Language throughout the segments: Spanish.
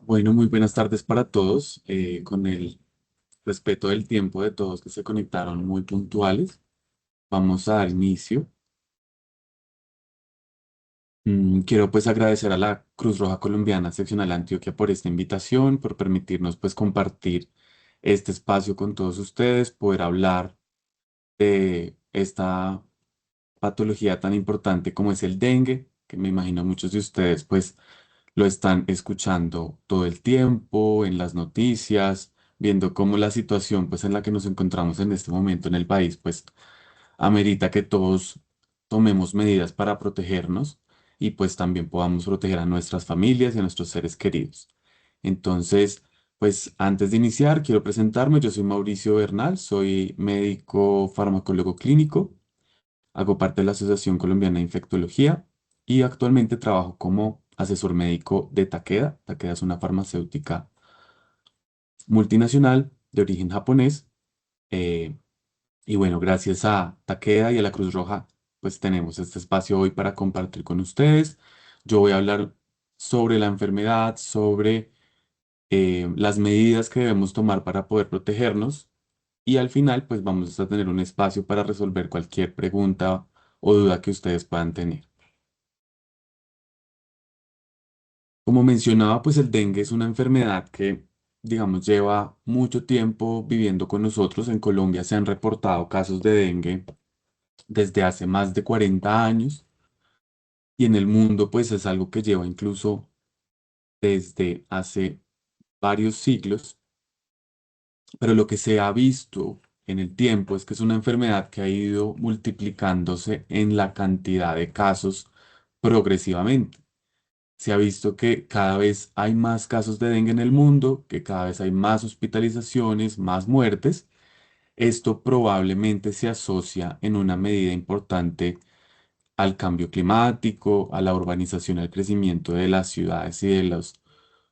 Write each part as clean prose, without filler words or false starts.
Bueno, muy buenas tardes para todos. Con el respeto del tiempo de todos que se conectaron muy puntuales, vamos a dar inicio. Quiero pues agradecer a la Cruz Roja Colombiana Seccional Antioquia por esta invitación, por permitirnos pues compartir este espacio con todos ustedes, poder hablar de esta patología tan importante como es el dengue, que me imagino muchos de ustedes pues lo están escuchando todo el tiempo en las noticias, viendo cómo la situación pues en la que nos encontramos en este momento en el país pues amerita que todos tomemos medidas para protegernos y pues también podamos proteger a nuestras familias y a nuestros seres queridos. Entonces, pues antes de iniciar, quiero presentarme. Yo soy Mauricio Bernal, soy médico farmacólogo clínico, hago parte de la Asociación Colombiana de Infectología y actualmente trabajo como asesor médico de Takeda. Takeda es una farmacéutica multinacional de origen japonés. eh, y bueno, gracias a Takeda y a la Cruz Roja, pues tenemos este espacio hoy para compartir con ustedes. Yo voy a hablar sobre la enfermedad, sobre las medidas que debemos tomar para poder protegernos y al final pues vamos a tener un espacio para resolver cualquier pregunta o duda que ustedes puedan tener. Como mencionaba, pues el dengue es una enfermedad que, digamos, lleva mucho tiempo viviendo con nosotros. En Colombia se han reportado casos de dengue desde hace más de 40 años y en el mundo pues es algo que lleva incluso desde hace varios siglos, pero lo que se ha visto en el tiempo es que es una enfermedad que ha ido multiplicándose en la cantidad de casos progresivamente. Se ha visto que cada vez hay más casos de dengue en el mundo, que cada vez hay más hospitalizaciones, más muertes. Esto probablemente se asocia en una medida importante al cambio climático, a la urbanización, al crecimiento de las ciudades y de los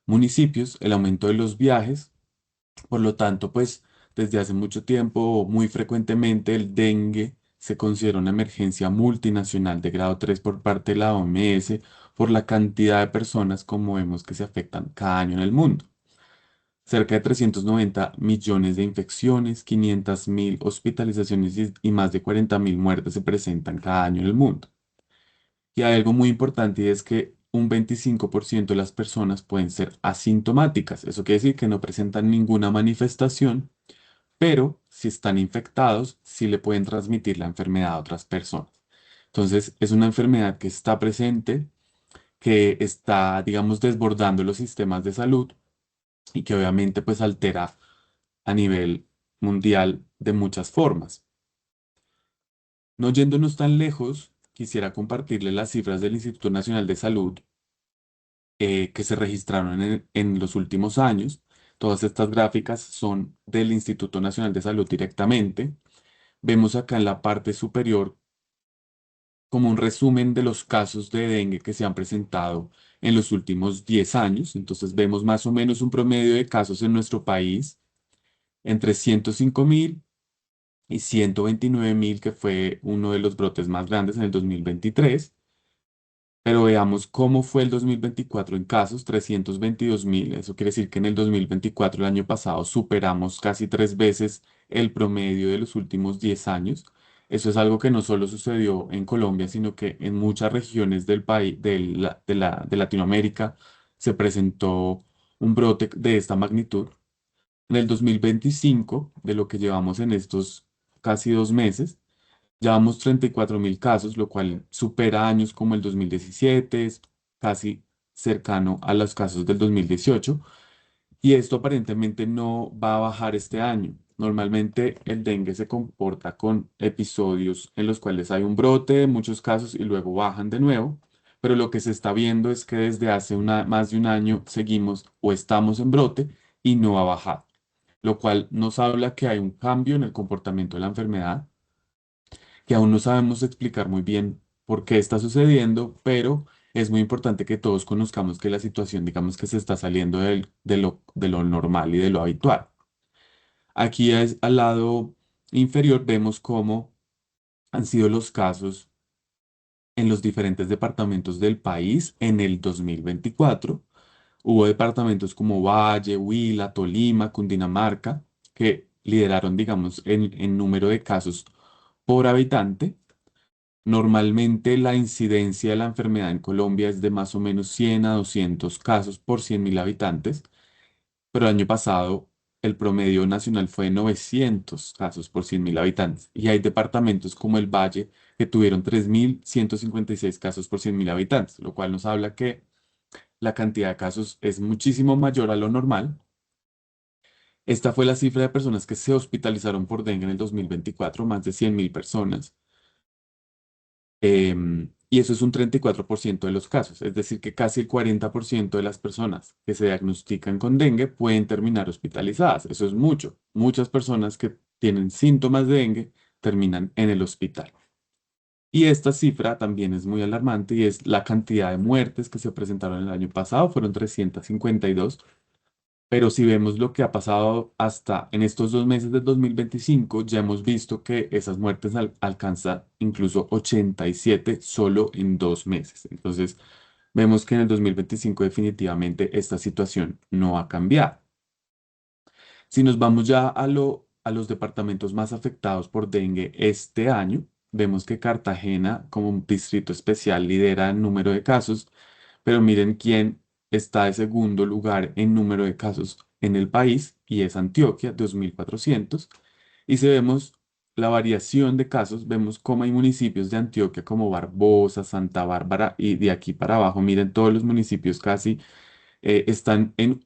municipios, el aumento de los viajes. Por lo tanto, pues desde hace mucho tiempo, muy frecuentemente, el dengue se considera una emergencia multinacional de grado 3 por parte de la OMS por la cantidad de personas como vemos que se afectan cada año en el mundo. Cerca de 390 millones de infecciones, 500.000 hospitalizaciones y más de 40.000 muertes se presentan cada año en el mundo. Y hay algo muy importante y es que un 25% de las personas pueden ser asintomáticas. Eso quiere decir que no presentan ninguna manifestación, pero si están infectados, sí le pueden transmitir la enfermedad a otras personas. Entonces, es una enfermedad que está presente, que está, digamos, desbordando los sistemas de salud y que obviamente pues altera a nivel mundial de muchas formas. No yéndonos tan lejos, quisiera compartirle las cifras del Instituto Nacional de Salud que se registraron en los últimos años. Todas estas gráficas son del Instituto Nacional de Salud directamente. Vemos acá en la parte superior como un resumen de los casos de dengue que se han presentado en los últimos 10 años. Entonces vemos más o menos un promedio de casos en nuestro país entre 105.000 y 129.000, que fue uno de los brotes más grandes en el 2023. Pero veamos cómo fue el 2024 en casos, 322.000. Eso quiere decir que en el 2024, el año pasado, superamos casi 3 veces el promedio de los últimos 10 años. Eso es algo que no solo sucedió en Colombia, sino que en muchas regiones del país, de Latinoamérica, se presentó un brote de esta magnitud. En el 2025, de lo que llevamos en estos casi 2 meses, llevamos 34.000 casos, lo cual supera años como el 2017, es casi cercano a los casos del 2018. Y esto aparentemente no va a bajar este año. Normalmente el dengue se comporta con episodios en los cuales hay un brote de muchos casos y luego bajan de nuevo. Pero lo que se está viendo es que desde hace más de un año seguimos o estamos en brote y no ha bajado, lo cual nos habla que hay un cambio en el comportamiento de la enfermedad, que aún no sabemos explicar muy bien por qué está sucediendo, pero es muy importante que todos conozcamos que la situación, digamos que se está saliendo de lo normal y de lo habitual. Aquí al lado inferior vemos cómo han sido los casos en los diferentes departamentos del país en el 2024. Hubo departamentos como Valle, Huila, Tolima, Cundinamarca, que lideraron, digamos, en número de casos por habitante. Normalmente la incidencia de la enfermedad en Colombia es de más o menos 100 a 200 casos por 100.000 habitantes, pero el año pasado el promedio nacional fue de 900 casos por 100.000 habitantes. Y hay departamentos como el Valle que tuvieron 3.156 casos por 100.000 habitantes, lo cual nos habla que la cantidad de casos es muchísimo mayor a lo normal. Esta fue la cifra de personas que se hospitalizaron por dengue en el 2024, más de 100.000 personas. Y eso es un 34% de los casos, es decir, que casi el 40% de las personas que se diagnostican con dengue pueden terminar hospitalizadas. Eso es mucho. Muchas personas que tienen síntomas de dengue terminan en el hospital. Y esta cifra también es muy alarmante y es la cantidad de muertes que se presentaron el año pasado, fueron 352. Pero si vemos lo que ha pasado hasta en estos 2 meses del 2025, ya hemos visto que esas muertes alcanzan incluso 87 solo en 2 meses. Entonces, vemos que en el 2025 definitivamente esta situación no ha cambiado. Si nos vamos ya a los departamentos más afectados por dengue este año, vemos que Cartagena, como un distrito especial, lidera el número de casos, pero miren quién está de segundo lugar en número de casos en el país y es Antioquia, 2.400. Y si vemos la variación de casos, vemos cómo hay municipios de Antioquia como Barbosa, Santa Bárbara y de aquí para abajo, miren, todos los municipios casi están en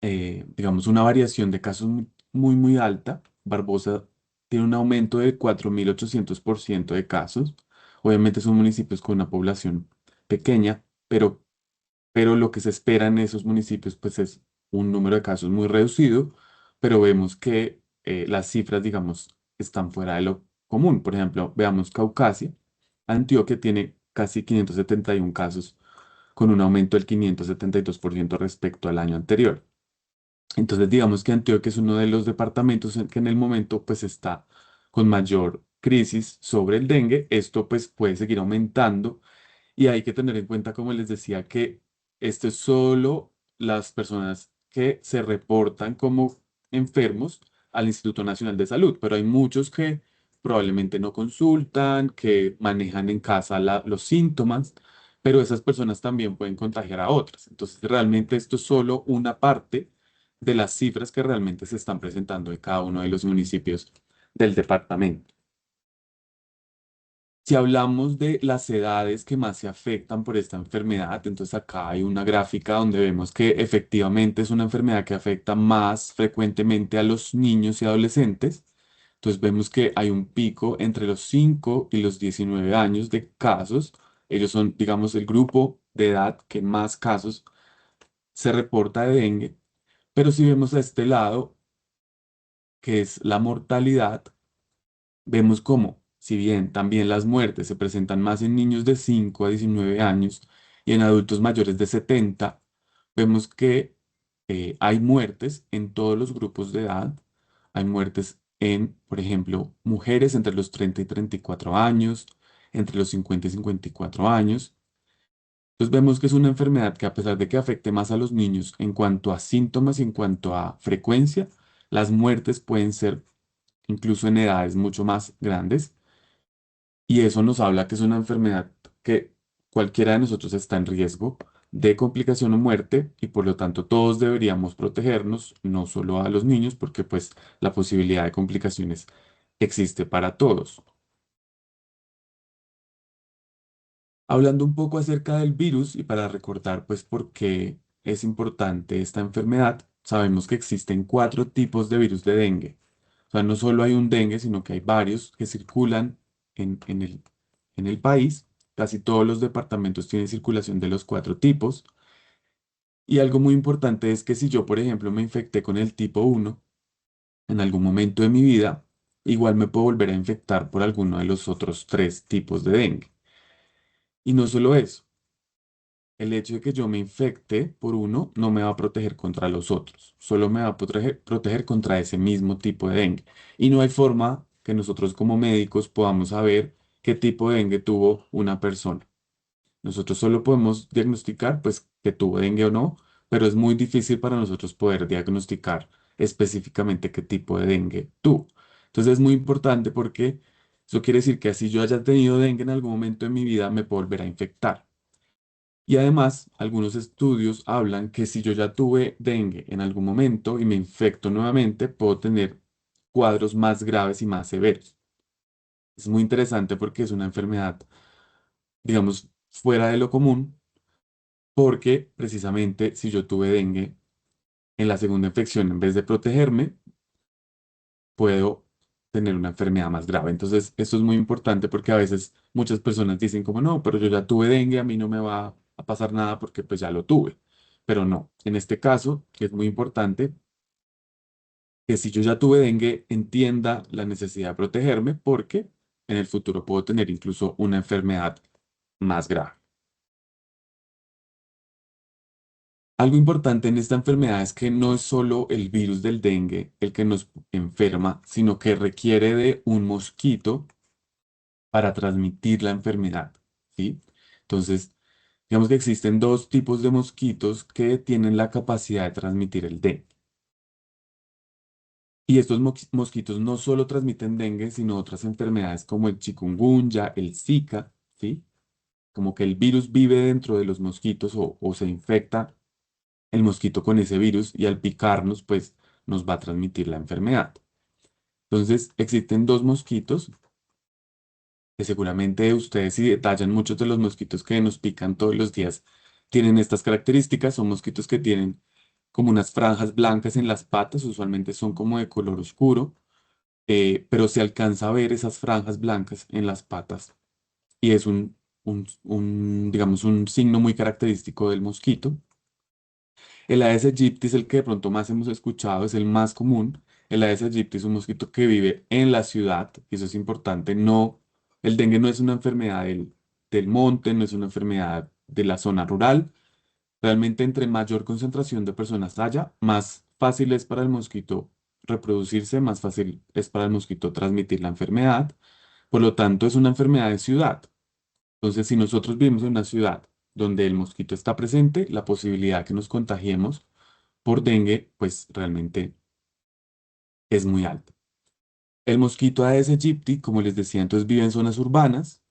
digamos, una variación de casos muy, muy alta. Barbosa tiene un aumento de 4.800% de casos. Obviamente son municipios con una población pequeña, pero lo que se espera en esos municipios pues es un número de casos muy reducido, pero vemos que las cifras, digamos, están fuera de lo común. Por ejemplo, veamos Caucasia. Antioquia tiene casi 571 casos, con un aumento del 572% respecto al año anterior. Entonces, digamos que Antioquia es uno de los departamentos en que en el momento pues está con mayor crisis sobre el dengue. Esto pues puede seguir aumentando y hay que tener en cuenta, como les decía, que esto es solo las personas que se reportan como enfermos al Instituto Nacional de Salud, pero hay muchos que probablemente no consultan, que manejan en casa los síntomas, pero esas personas también pueden contagiar a otras. Entonces, realmente esto es solo una parte de las cifras que realmente se están presentando en cada uno de los municipios del departamento. Si hablamos de las edades que más se afectan por esta enfermedad, entonces acá hay una gráfica donde vemos que efectivamente es una enfermedad que afecta más frecuentemente a los niños y adolescentes. Entonces vemos que hay un pico entre los 5 y los 19 años de casos. Ellos son, digamos, el grupo de edad que más casos se reporta de dengue. Pero si vemos a este lado, que es la mortalidad, vemos cómo, si bien también las muertes se presentan más en niños de 5 a 19 años y en adultos mayores de 70, vemos que hay muertes en todos los grupos de edad. Hay muertes en, por ejemplo, mujeres entre los 30 y 34 años, entre los 50 y 54 años. Entonces vemos que es una enfermedad que a pesar de que afecte más a los niños en cuanto a síntomas y en cuanto a frecuencia, las muertes pueden ser incluso en edades mucho más grandes. Y eso nos habla que es una enfermedad que cualquiera de nosotros está en riesgo de complicación o muerte y por lo tanto todos deberíamos protegernos, no solo a los niños, porque pues la posibilidad de complicaciones existe para todos. Hablando un poco acerca del virus y para recordar pues por qué es importante esta enfermedad, sabemos que existen 4 tipos de virus de dengue. O sea, no solo hay un dengue, sino que hay varios que circulan en el país. Casi todos los departamentos tienen circulación de los 4 tipos. Y algo muy importante es que si yo, por ejemplo, me infecté con el tipo 1 en algún momento de mi vida, igual me puedo volver a infectar por alguno de los otros 3 tipos de dengue. Y no solo eso. El hecho de que yo me infecte por uno no me va a proteger contra los otros, solo me va a proteger contra ese mismo tipo de dengue. Y no hay forma que nosotros como médicos podamos saber qué tipo de dengue tuvo una persona. Nosotros solo podemos diagnosticar, pues, que tuvo dengue o no, pero es muy difícil para nosotros poder diagnosticar específicamente qué tipo de dengue tuvo. Entonces es muy importante porque eso quiere decir que así yo haya tenido dengue en algún momento de mi vida, me puedo volver a infectar. Y además, algunos estudios hablan que si yo ya tuve dengue en algún momento y me infecto nuevamente, puedo tener cuadros más graves y más severos. Es muy interesante porque es una enfermedad, digamos, fuera de lo común, porque precisamente si yo tuve dengue en la segunda infección, en vez de protegerme, puedo tener una enfermedad más grave. Entonces, esto es muy importante porque a veces muchas personas dicen como no, pero yo ya tuve dengue, a mí no me va a pasar nada porque pues ya lo tuve. Pero no, en este caso es muy importante que si yo ya tuve dengue, entienda la necesidad de protegerme porque en el futuro puedo tener incluso una enfermedad más grave. Algo importante en esta enfermedad es que no es solo el virus del dengue el que nos enferma, sino que requiere de un mosquito para transmitir la enfermedad, ¿sí? Entonces, digamos que existen dos tipos de mosquitos que tienen la capacidad de transmitir el dengue. Y estos mosquitos no solo transmiten dengue, sino otras enfermedades como el chikungunya, el Zika, ¿sí? Como que el virus vive dentro de los mosquitos o se infecta el mosquito con ese virus y al picarnos, pues nos va a transmitir la enfermedad. Entonces, existen dos mosquitos que seguramente ustedes si detallan muchos de los mosquitos que nos pican todos los días tienen estas características. Son mosquitos que tienen como unas franjas blancas en las patas, usualmente son como de color oscuro, pero se alcanza a ver esas franjas blancas en las patas y es digamos, un signo muy característico del mosquito. El Aedes aegypti es el que de pronto más hemos escuchado, es el más común. El Aedes aegypti es un mosquito que vive en la ciudad, y eso es importante. No, el dengue no es una enfermedad del monte, no es una enfermedad de la zona rural. Realmente entre mayor concentración de personas haya, más fácil es para el mosquito reproducirse, más fácil es para el mosquito transmitir la enfermedad. Por lo tanto, es una enfermedad de ciudad. Entonces, si nosotros vivimos en una ciudad donde el mosquito está presente, la posibilidad que nos contagiemos por dengue, pues realmente es muy alta. El mosquito Aedes aegypti, como les decía, entonces vive en zonas urbanas,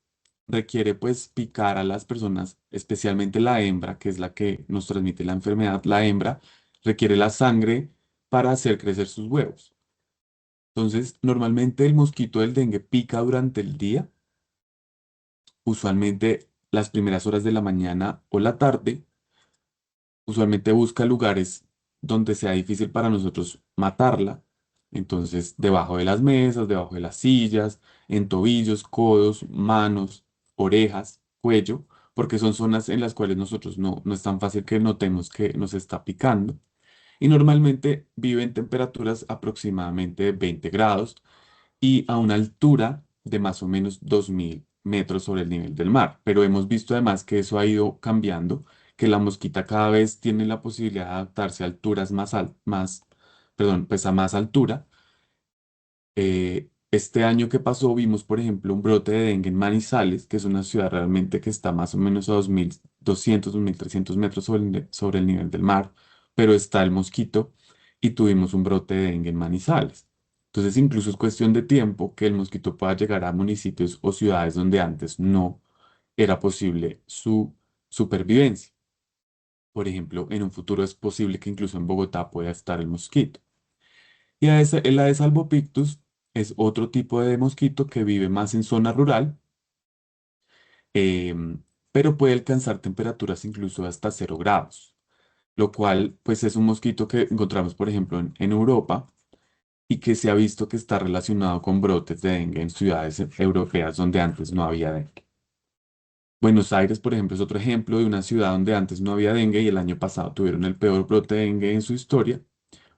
requiere pues picar a las personas, especialmente la hembra, que es la que nos transmite la enfermedad. La hembra requiere la sangre para hacer crecer sus huevos. Entonces, normalmente el mosquito del dengue pica durante el día, usualmente las primeras horas de la mañana o la tarde. Usualmente busca lugares donde sea difícil para nosotros matarla. Entonces, debajo de las mesas, debajo de las sillas, en tobillos, codos, manos, orejas, cuello, porque son zonas en las cuales nosotros no es tan fácil que notemos que nos está picando. Y normalmente vive en temperaturas aproximadamente de 20 grados y a una altura de más o menos 2000 metros sobre el nivel del mar. Pero hemos visto además que eso ha ido cambiando, que la mosquita cada vez tiene la posibilidad de adaptarse a alturas perdón, pues a más altura. Este año que pasó vimos, por ejemplo, un brote de dengue en Manizales, que es una ciudad realmente que está más o menos a 2200, 2300 metros sobre el nivel del mar, pero está el mosquito y tuvimos un brote de dengue en Manizales. Entonces, incluso es cuestión de tiempo que el mosquito pueda llegar a municipios o ciudades donde antes no era posible su supervivencia. Por ejemplo, en un futuro es posible que incluso en Bogotá pueda estar el mosquito. Y el Aedes albopictus es otro tipo de mosquito que vive más en zona rural, em, pero puede alcanzar temperaturas incluso hasta 0 grados, lo cual pues es un mosquito que encontramos, por ejemplo, en Europa y que se ha visto que está relacionado con brotes de dengue en ciudades europeas donde antes no había dengue. Buenos Aires, por ejemplo, es otro ejemplo de una ciudad donde antes no había dengue y el año pasado tuvieron el peor brote de dengue en su historia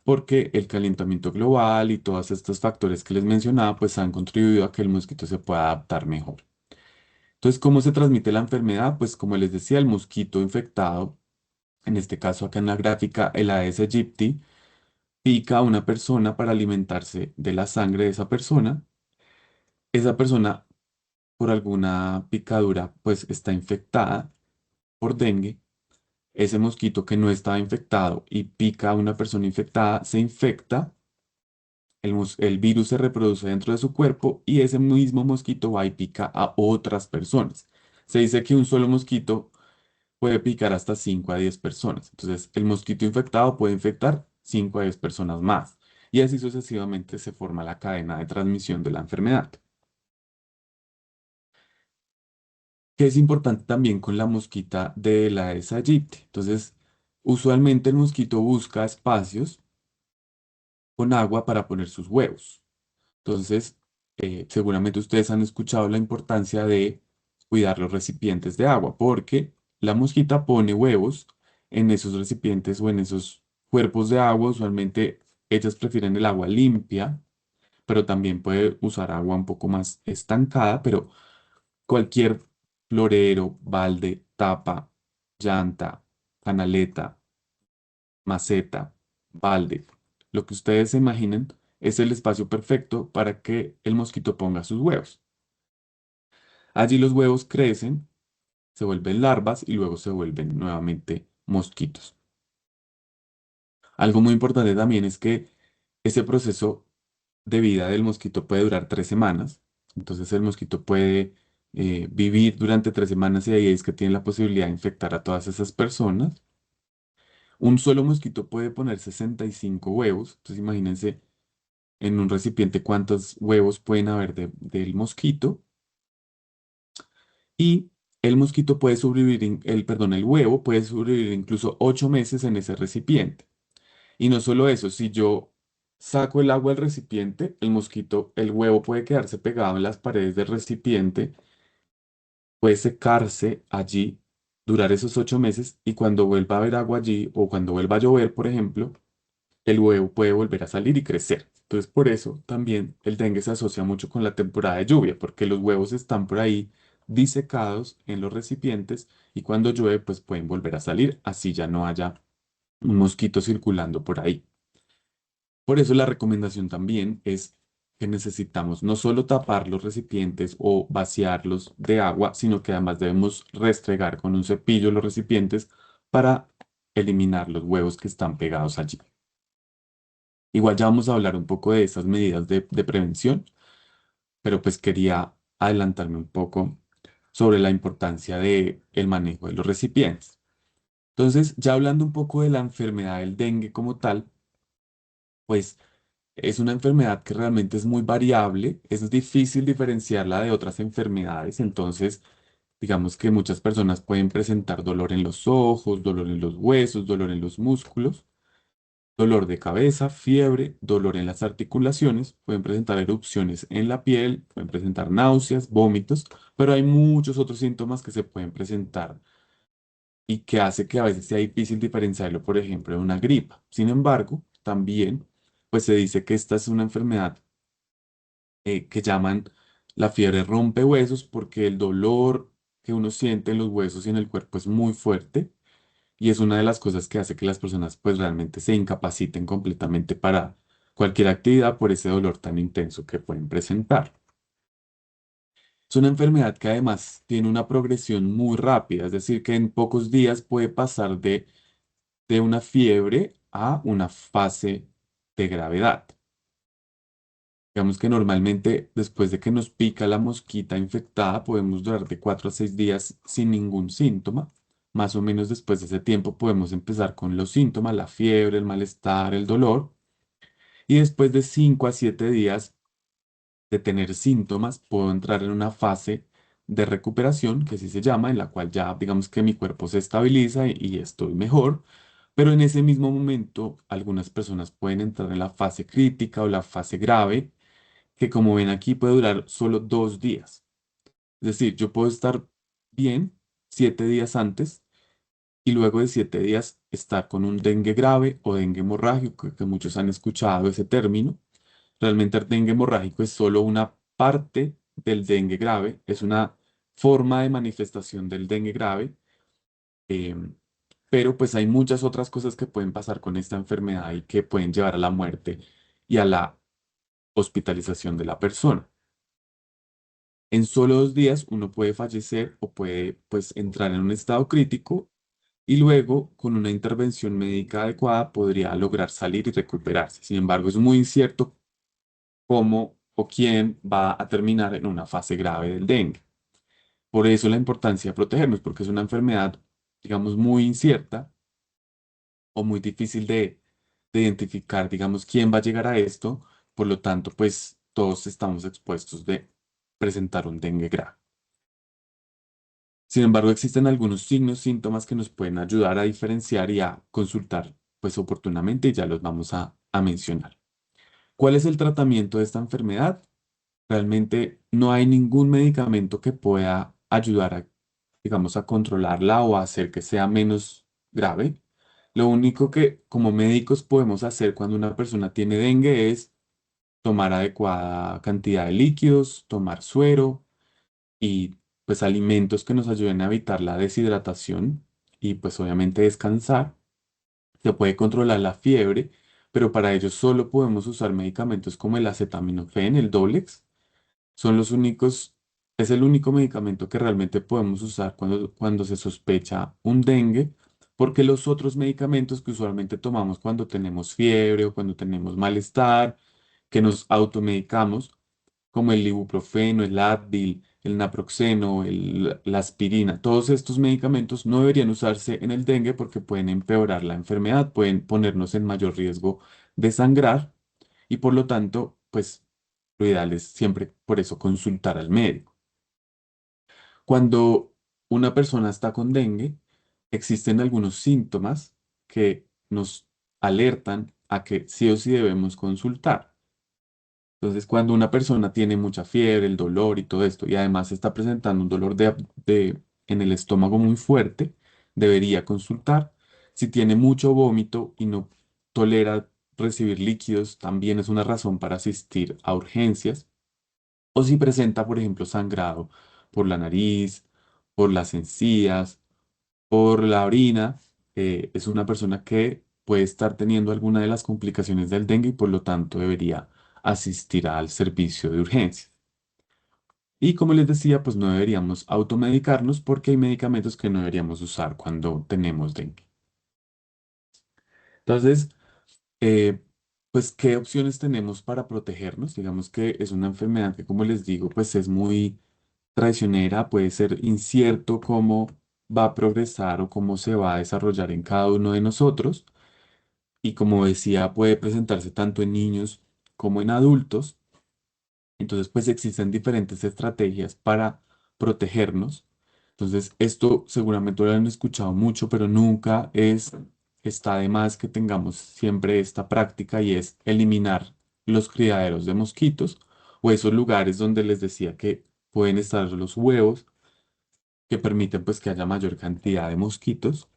porque el calentamiento global y todos estos factores que les mencionaba, pues han contribuido a que el mosquito se pueda adaptar mejor. Entonces, ¿cómo se transmite la enfermedad? Pues como les decía, el mosquito infectado, en este caso acá en la gráfica, el Aedes aegypti, pica a una persona para alimentarse de la sangre de esa persona. Esa persona por alguna picadura, pues está infectada por dengue. Ese mosquito que no estaba infectado y pica a una persona infectada, se infecta, el virus se reproduce dentro de su cuerpo y ese mismo mosquito va y pica a otras personas. Se dice que un solo mosquito puede picar hasta 5 a 10 personas. Entonces, el mosquito infectado puede infectar 5 a 10 personas más. Y así sucesivamente se forma la cadena de transmisión de la enfermedad. Que es importante también con la mosquita de la Aedes aegypti. Entonces, usualmente el mosquito busca espacios con agua para poner sus huevos. Entonces, seguramente ustedes han escuchado la importancia de cuidar los recipientes de agua, porque la mosquita pone huevos en esos recipientes o en esos cuerpos de agua. Usualmente ellas prefieren el agua limpia, pero también puede usar agua un poco más estancada, pero cualquier florero, balde, tapa, llanta, canaleta, maceta, balde, lo que ustedes se imaginen es el espacio perfecto para que el mosquito ponga sus huevos. Allí los huevos crecen, se vuelven larvas y luego se vuelven nuevamente mosquitos. Algo muy importante también es que ese proceso de vida del mosquito puede durar 3 semanas. Entonces el mosquito puede vivir durante 3 semanas y ahí es que tiene la posibilidad de infectar a todas esas personas. Un solo mosquito puede poner 65 huevos. Entonces imagínense en un recipiente cuántos huevos pueden haber del mosquito. Y el mosquito puede sobrevivir, perdón, el huevo puede sobrevivir incluso 8 meses en ese recipiente. Y no solo eso, si yo saco el agua del recipiente, el mosquito, el huevo puede quedarse pegado en las paredes del recipiente, puede secarse allí, durar esos 8 meses y cuando vuelva a haber agua allí o cuando vuelva a llover, por ejemplo, el huevo puede volver a salir y crecer. Entonces, por eso también el dengue se asocia mucho con la temporada de lluvia, porque los huevos están por ahí disecados en los recipientes y cuando llueve, pues pueden volver a salir, así ya no haya un mosquito circulando por ahí. Por eso la recomendación también es que necesitamos no solo tapar los recipientes o vaciarlos de agua, sino que además debemos restregar con un cepillo los recipientes para eliminar los huevos que están pegados allí. Igual ya vamos a hablar un poco de esas medidas de prevención, pero pues quería adelantarme un poco sobre la importancia de el manejo de los recipientes. Entonces, ya hablando un poco de la enfermedad del dengue como tal, pues es una enfermedad que realmente es muy variable, es difícil diferenciarla de otras enfermedades, entonces digamos que muchas personas pueden presentar dolor en los ojos, dolor en los huesos, dolor en los músculos, dolor de cabeza, fiebre, dolor en las articulaciones, pueden presentar erupciones en la piel, pueden presentar náuseas, vómitos, pero hay muchos otros síntomas que se pueden presentar y que hace que a veces sea difícil diferenciarlo, por ejemplo, de una gripa. Sin embargo, también, pues se dice que esta es una enfermedad que llaman la fiebre rompehuesos porque el dolor que uno siente en los huesos y en el cuerpo es muy fuerte y es una de las cosas que hace que las personas pues realmente se incapaciten completamente para cualquier actividad por ese dolor tan intenso que pueden presentar. Es una enfermedad que además tiene una progresión muy rápida, es decir, que en pocos días puede pasar de una fiebre a una fase de gravedad. Digamos que normalmente después de que nos pica la mosquita infectada podemos durar de 4 a 6 días sin ningún síntoma. Más o menos después de ese tiempo podemos empezar con los síntomas, la fiebre, el malestar, el dolor. Y después de 5 a 7 días de tener síntomas, puedo entrar en una fase de recuperación, que así se llama, en la cual ya digamos que mi cuerpo se estabiliza y estoy mejor. Pero en ese mismo momento, algunas personas pueden entrar en la fase crítica o la fase grave, que como ven aquí puede durar solo 2 días. Es decir, yo puedo estar bien 7 días antes y luego de 7 días estar con un dengue grave o dengue hemorrágico, que muchos han escuchado ese término. Realmente el dengue hemorrágico es solo una parte del dengue grave, es una forma de manifestación del dengue grave, em, pero pues hay muchas otras cosas que pueden pasar con esta enfermedad y que pueden llevar a la muerte y a la hospitalización de la persona. En solo 2 días uno puede fallecer o puede pues entrar en un estado crítico y luego con una intervención médica adecuada podría lograr salir y recuperarse. Sin embargo, es muy incierto cómo o quién va a terminar en una fase grave del dengue. Por eso la importancia de protegernos, porque es una enfermedad, digamos, muy incierta o muy difícil de identificar, digamos, quién va a llegar a esto. Por lo tanto, pues todos estamos expuestos de presentar un dengue grave. Sin embargo, existen algunos signos, síntomas que nos pueden ayudar a diferenciar y a consultar, pues oportunamente, y ya los vamos a mencionar. ¿Cuál es el tratamiento de esta enfermedad? Realmente no hay ningún medicamento que pueda ayudar a, digamos, a controlarla o a hacer que sea menos grave. Lo único que como médicos podemos hacer cuando una persona tiene dengue es tomar adecuada cantidad de líquidos, tomar suero y pues alimentos que nos ayuden a evitar la deshidratación y pues obviamente descansar. Se puede controlar la fiebre, pero para ello solo podemos usar medicamentos como el acetaminofén, el Dolex. Son los únicos, es el único medicamento que realmente podemos usar cuando se sospecha un dengue, porque los otros medicamentos que usualmente tomamos cuando tenemos fiebre o cuando tenemos malestar, que nos automedicamos, como el ibuprofeno, el Advil, el naproxeno, la aspirina, todos estos medicamentos no deberían usarse en el dengue porque pueden empeorar la enfermedad, pueden ponernos en mayor riesgo de sangrar y por lo tanto, pues lo ideal es siempre por eso consultar al médico. Cuando una persona está con dengue, existen algunos síntomas que nos alertan a que sí o sí debemos consultar. Entonces, cuando una persona tiene mucha fiebre, el dolor y todo esto, y además está presentando un dolor en el estómago muy fuerte, debería consultar. Si tiene mucho vómito y no tolera recibir líquidos, también es una razón para asistir a urgencias. O si presenta, por ejemplo, sangrado por la nariz, por las encías, por la orina, es una persona que puede estar teniendo alguna de las complicaciones del dengue y por lo tanto debería asistir al servicio de urgencias. Y como les decía, pues no deberíamos automedicarnos porque hay medicamentos que no deberíamos usar cuando tenemos dengue. Entonces, eh, pues, ¿qué opciones tenemos para protegernos? Digamos que es una enfermedad que, como les digo, pues es muy traicionera, puede ser incierto cómo va a progresar o cómo se va a desarrollar en cada uno de nosotros. Y como decía, puede presentarse tanto en niños como en adultos. Entonces, pues existen diferentes estrategias para protegernos. Entonces, esto seguramente lo han escuchado mucho, pero nunca está de más que tengamos siempre esta práctica y es eliminar los criaderos de mosquitos o esos lugares donde les decía que pueden estar los huevos que permiten pues que haya mayor cantidad de mosquitos.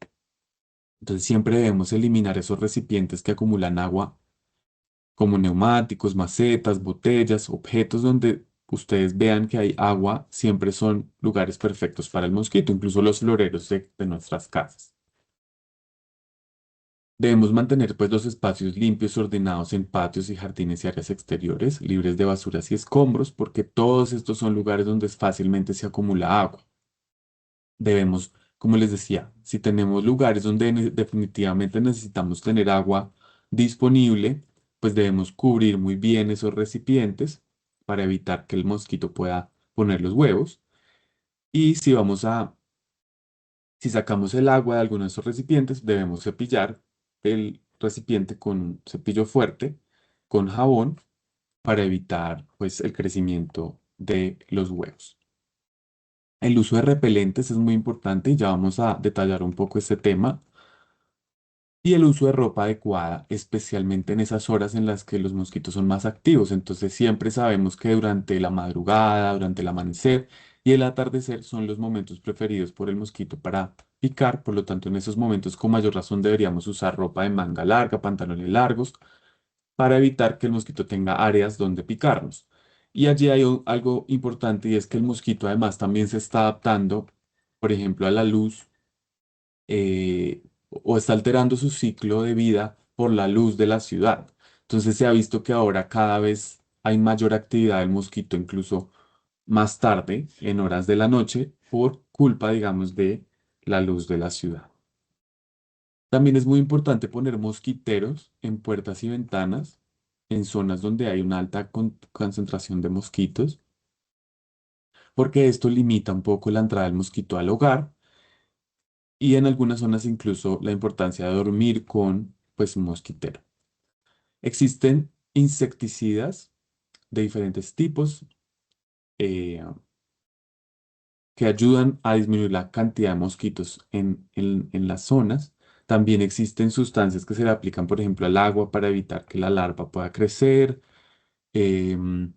Entonces, siempre debemos eliminar esos recipientes que acumulan agua como neumáticos, macetas, botellas, objetos donde ustedes vean que hay agua, siempre son lugares perfectos para el mosquito, incluso los floreros de nuestras casas. Debemos mantener pues los espacios limpios, ordenados en patios y jardines y áreas exteriores, libres de basuras y escombros, porque todos estos son lugares donde fácilmente se acumula agua. Debemos, como les decía, si tenemos lugares donde definitivamente necesitamos tener agua disponible, pues debemos cubrir muy bien esos recipientes para evitar que el mosquito pueda poner los huevos. Y si sacamos el agua de alguno de esos recipientes, debemos cepillar el recipiente con un cepillo fuerte, con jabón, para evitar pues el crecimiento de los huevos. El uso de repelentes es muy importante y ya vamos a detallar un poco este tema. Y el uso de ropa adecuada, especialmente en esas horas en las que los mosquitos son más activos. Entonces siempre sabemos que durante la madrugada, durante el amanecer y el atardecer son los momentos preferidos por el mosquito para picar. Por lo tanto, en esos momentos con mayor razón deberíamos usar ropa de manga larga, pantalones largos, para evitar que el mosquito tenga áreas donde picarnos. Y allí hay algo importante y es que el mosquito además también se está adaptando, por ejemplo, a la luz o está alterando su ciclo de vida por la luz de la ciudad. Entonces se ha visto que ahora cada vez hay mayor actividad del mosquito, incluso más tarde, en horas de la noche, por culpa, digamos, de la luz de la ciudad. También es muy importante poner mosquiteros en puertas y ventanas en zonas donde hay una alta concentración de mosquitos, porque esto limita un poco la entrada del mosquito al hogar y en algunas zonas incluso la importancia de dormir con pues un mosquitero. Existen insecticidas de diferentes tipos eh, que ayudan a disminuir la cantidad de mosquitos en las zonas. También existen sustancias que se le aplican, por ejemplo, al agua para evitar que la larva pueda crecer. Em,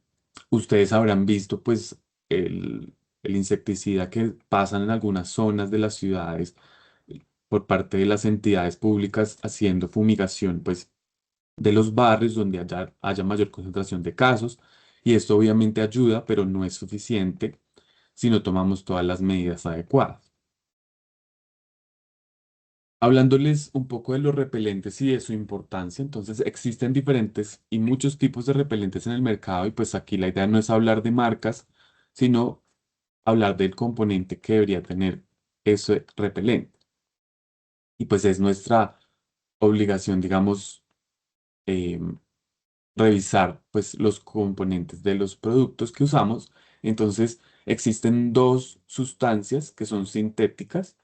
Ustedes habrán visto pues el insecticida que pasan en algunas zonas de las ciudades por parte de las entidades públicas haciendo fumigación pues de los barrios donde haya mayor concentración de casos. Y esto obviamente ayuda, pero no es suficiente si no tomamos todas las medidas adecuadas. Hablándoles un poco de los repelentes y de su importancia, entonces existen diferentes y muchos tipos de repelentes en el mercado y pues aquí la idea no es hablar de marcas, sino hablar del componente que debería tener ese repelente. Y pues es nuestra obligación, digamos, em, revisar pues los componentes de los productos que usamos. Entonces existen dos sustancias que son sintéticas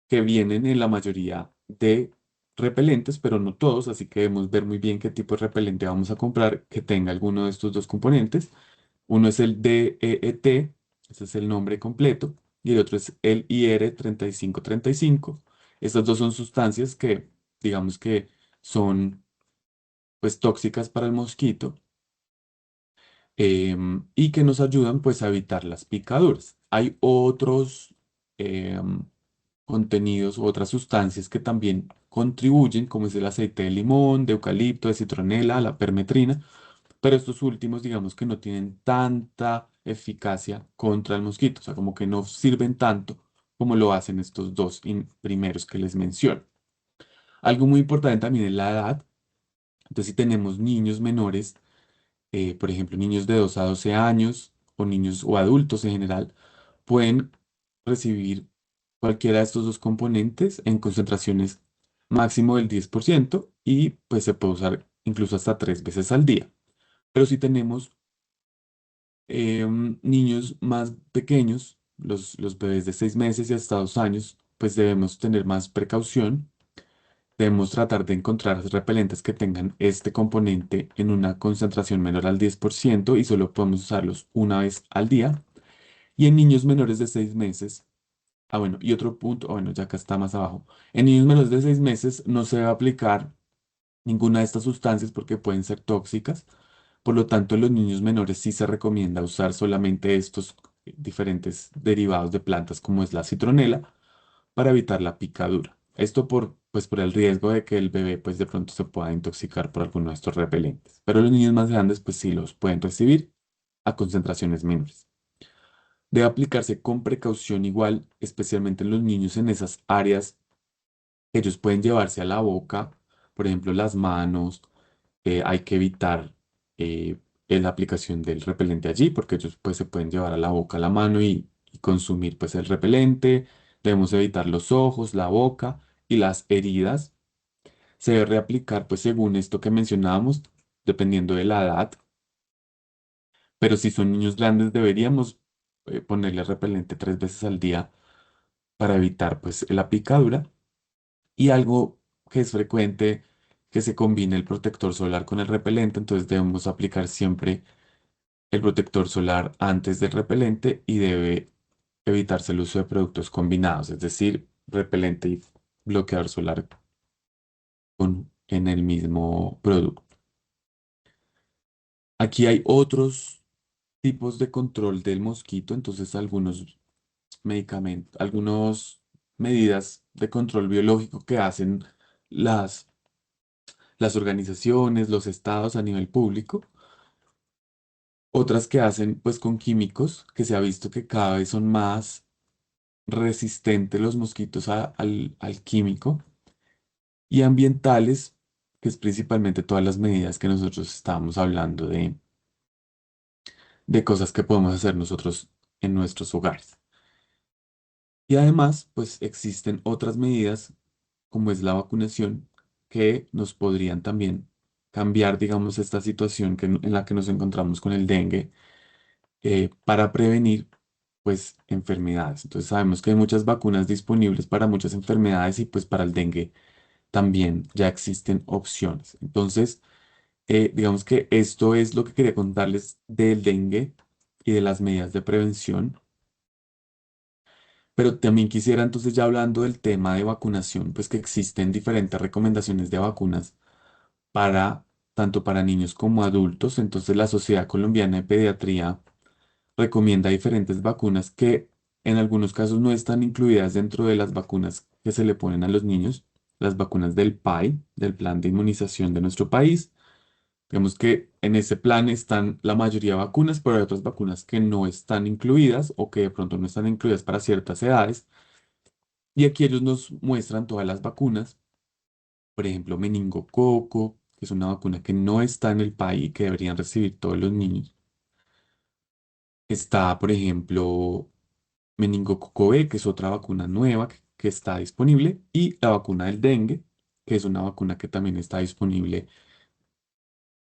que vienen en la mayoría de repelentes, pero no todos, así que debemos ver muy bien qué tipo de repelente vamos a comprar que tenga alguno de estos dos componentes. Uno es el DEET, ese es el nombre completo, y el otro es el IR3535. Estas dos son sustancias que, digamos que son pues tóxicas para el mosquito y que nos ayudan pues a evitar las picaduras. Hay otros em, contenidos u otras sustancias que también contribuyen, como es el aceite de limón, de eucalipto, de citronela, la permetrina, pero estos últimos digamos que no tienen tanta eficacia contra el mosquito, o sea, como que no sirven tanto como lo hacen estos dos primeros que les menciono. Algo muy importante también es la edad. Entonces, si tenemos niños menores, por ejemplo, niños de 2 a 12 años o niños o adultos en general, pueden recibir cualquiera de estos dos componentes en concentraciones máximo del 10% y pues se puede usar incluso hasta 3 veces al día. Pero si tenemos niños más pequeños, los bebés de 6 meses y hasta 2 años, pues debemos tener más precaución. Debemos tratar de encontrar repelentes que tengan este componente en una concentración menor al 10% y solo podemos usarlos una vez al día. Y en niños menores de 6 meses, bueno, y otro punto, bueno, ya acá está más abajo. En niños menores de 6 meses no se debe aplicar ninguna de estas sustancias porque pueden ser tóxicas. Por lo tanto, en los niños menores sí se recomienda usar solamente estos diferentes derivados de plantas como es la citronela para evitar la picadura. Esto pues por el riesgo de que el bebé pues de pronto se pueda intoxicar por alguno de estos repelentes. Pero los niños más grandes pues sí los pueden recibir a concentraciones menores. Debe aplicarse con precaución igual, especialmente en los niños en esas áreas que ellos pueden llevarse a la boca, por ejemplo las manos. Hay que evitar eh, la aplicación del repelente allí porque ellos pues se pueden llevar a la boca la mano y consumir pues el repelente. Debemos evitar los ojos, la boca y las heridas. Se debe reaplicar pues según esto que mencionábamos, dependiendo de la edad. Pero si son niños grandes deberíamos ponerle repelente 3 veces al día para evitar pues la picadura. Y algo que es frecuente que se combine el protector solar con el repelente, entonces debemos aplicar siempre el protector solar antes del repelente y debe evitarse el uso de productos combinados, es decir, repelente y bloqueador solar en el mismo producto. Aquí hay otros tipos de control del mosquito, entonces algunos medicamentos, algunas medidas de control biológico que hacen las, las organizaciones, los estados a nivel público. Otras que hacen pues con químicos, que se ha visto que cada vez son más resistentes los mosquitos al químico. Y ambientales, que es principalmente todas las medidas que nosotros estábamos hablando de cosas que podemos hacer nosotros en nuestros hogares. Y además, pues existen otras medidas, como es la vacunación, que nos podrían también cambiar, digamos, esta situación en la que nos encontramos con el dengue, para prevenir, pues, enfermedades. Entonces, sabemos que hay muchas vacunas disponibles para muchas enfermedades y pues para el dengue también ya existen opciones. Entonces, digamos que esto es lo que quería contarles del dengue y de las medidas de prevención. Pero también quisiera entonces, ya hablando del tema de vacunación, pues que existen diferentes recomendaciones de vacunas para tanto para niños como adultos. Entonces la Sociedad Colombiana de Pediatría recomienda diferentes vacunas que en algunos casos no están incluidas dentro de las vacunas que se le ponen a los niños, las vacunas del PAI, del Plan de Inmunización de nuestro país. Digamos que en ese plan están la mayoría de vacunas, pero hay otras vacunas que no están incluidas o que de pronto no están incluidas para ciertas edades. Y aquí ellos nos muestran todas las vacunas, por ejemplo, meningococo, que es una vacuna que no está en el país y que deberían recibir todos los niños. Está, por ejemplo, meningococo B, que es otra vacuna nueva que está disponible, y la vacuna del dengue, que es una vacuna que también está disponible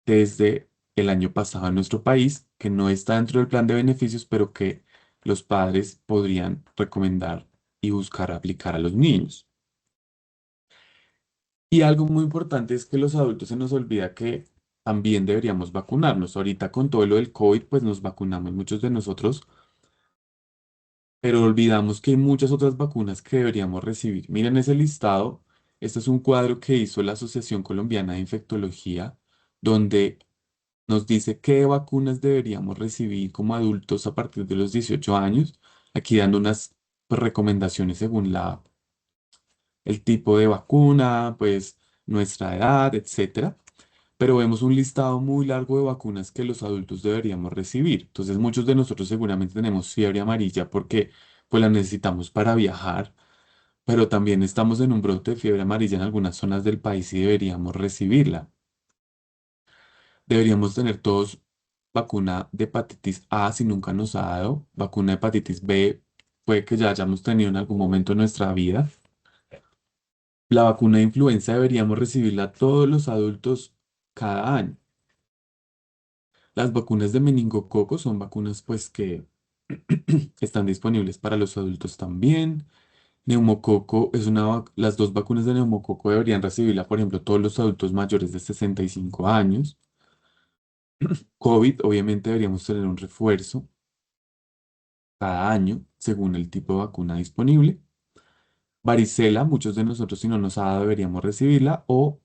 desde el año pasado en nuestro país, que no está dentro del plan de beneficios, pero que los padres podrían recomendar y buscar aplicar a los niños. Y algo muy importante es que los adultos se nos olvida que también deberíamos vacunarnos. Ahorita con todo lo del COVID, pues nos vacunamos muchos de nosotros, pero olvidamos que hay muchas otras vacunas que deberíamos recibir. Miren ese listado. Este es un cuadro que hizo la Asociación Colombiana de Infectología, donde nos dice qué vacunas deberíamos recibir como adultos a partir de los 18 años. Aquí dando unas pues, recomendaciones según el tipo de vacuna, pues nuestra edad, etcétera. Pero vemos un listado muy largo de vacunas que los adultos deberíamos recibir. Entonces, muchos de nosotros seguramente tenemos fiebre amarilla porque pues la necesitamos para viajar, pero también estamos en un brote de fiebre amarilla en algunas zonas del país y deberíamos recibirla. Deberíamos tener todos vacuna de hepatitis A si nunca nos ha dado, vacuna de hepatitis B puede que ya hayamos tenido en algún momento de nuestra vida. La vacuna de influenza deberíamos recibirla todos los adultos cada año. Las vacunas de meningococo son vacunas pues que están disponibles para los adultos también. Neumococo es las dos vacunas de neumococo deberían recibirla, por ejemplo, todos los adultos mayores de 65 años. COVID, obviamente deberíamos tener un refuerzo cada año según el tipo de vacuna disponible. Varicela, muchos de nosotros si no nos ha dado deberíamos recibirla o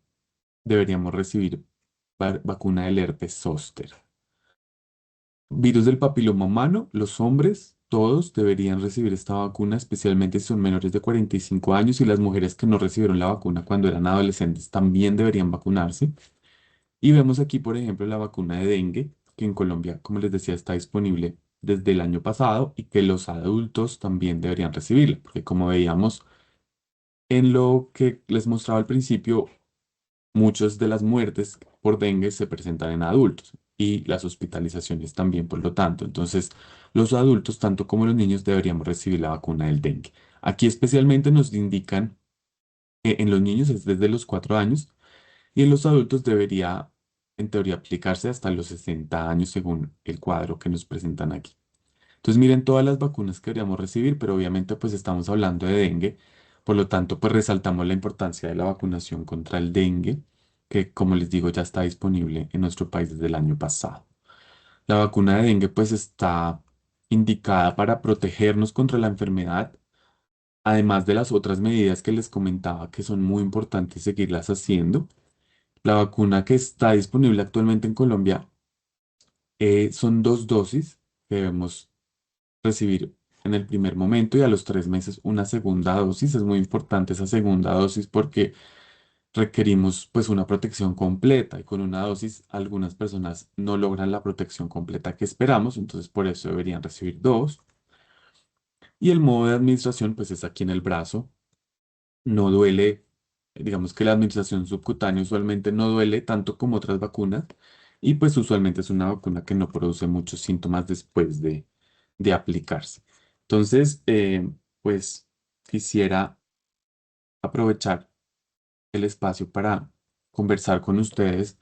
deberíamos recibir vacuna del herpes zóster. Virus del papiloma humano, los hombres, todos deberían recibir esta vacuna, especialmente si son menores de 45 años y las mujeres que no recibieron la vacuna cuando eran adolescentes también deberían vacunarse. Y vemos aquí, por ejemplo, la vacuna de dengue, que en Colombia, como les decía, está disponible desde el año pasado y que los adultos también deberían recibirla, porque como veíamos en lo que les mostraba al principio, muchas de las muertes por dengue se presentan en adultos y las hospitalizaciones también, por lo tanto. Entonces, los adultos, tanto como los niños, deberíamos recibir la vacuna del dengue. Aquí especialmente nos indican que en los niños es desde los 4 años y en los adultos debería, en teoría, aplicarse hasta los 60 años según el cuadro que nos presentan aquí. Entonces miren todas las vacunas que deberíamos recibir, pero obviamente pues estamos hablando de dengue, por lo tanto pues resaltamos la importancia de la vacunación contra el dengue, que como les digo ya está disponible en nuestro país desde el año pasado. La vacuna de dengue pues está indicada para protegernos contra la enfermedad, además de las otras medidas que les comentaba que son muy importantes seguirlas haciendo. La vacuna que está disponible actualmente en Colombia son dos dosis que debemos recibir en el primer momento y a los 3 meses una segunda dosis. Es muy importante esa segunda dosis porque requerimos pues una protección completa y con una dosis algunas personas no logran la protección completa que esperamos, entonces por eso deberían recibir dos. Y el modo de administración pues es aquí en el brazo, no duele, digamos que la administración subcutánea usualmente no duele tanto como otras vacunas y pues usualmente es una vacuna que no produce muchos síntomas después de aplicarse. Entonces, pues quisiera aprovechar el espacio para conversar con ustedes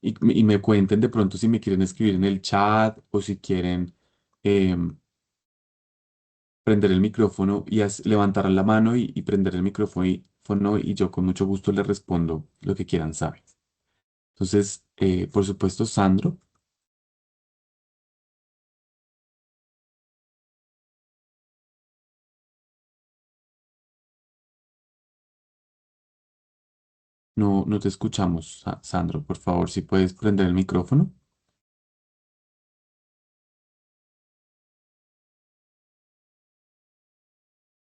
y me cuenten de pronto si me quieren escribir en el chat o si quieren em, prender el micrófono y levantar la mano y prender el micrófono y yo con mucho gusto les respondo lo que quieran saber. Entonces, por supuesto, Sandro, no te escuchamos, Sandro, por favor, si puedes prender el micrófono.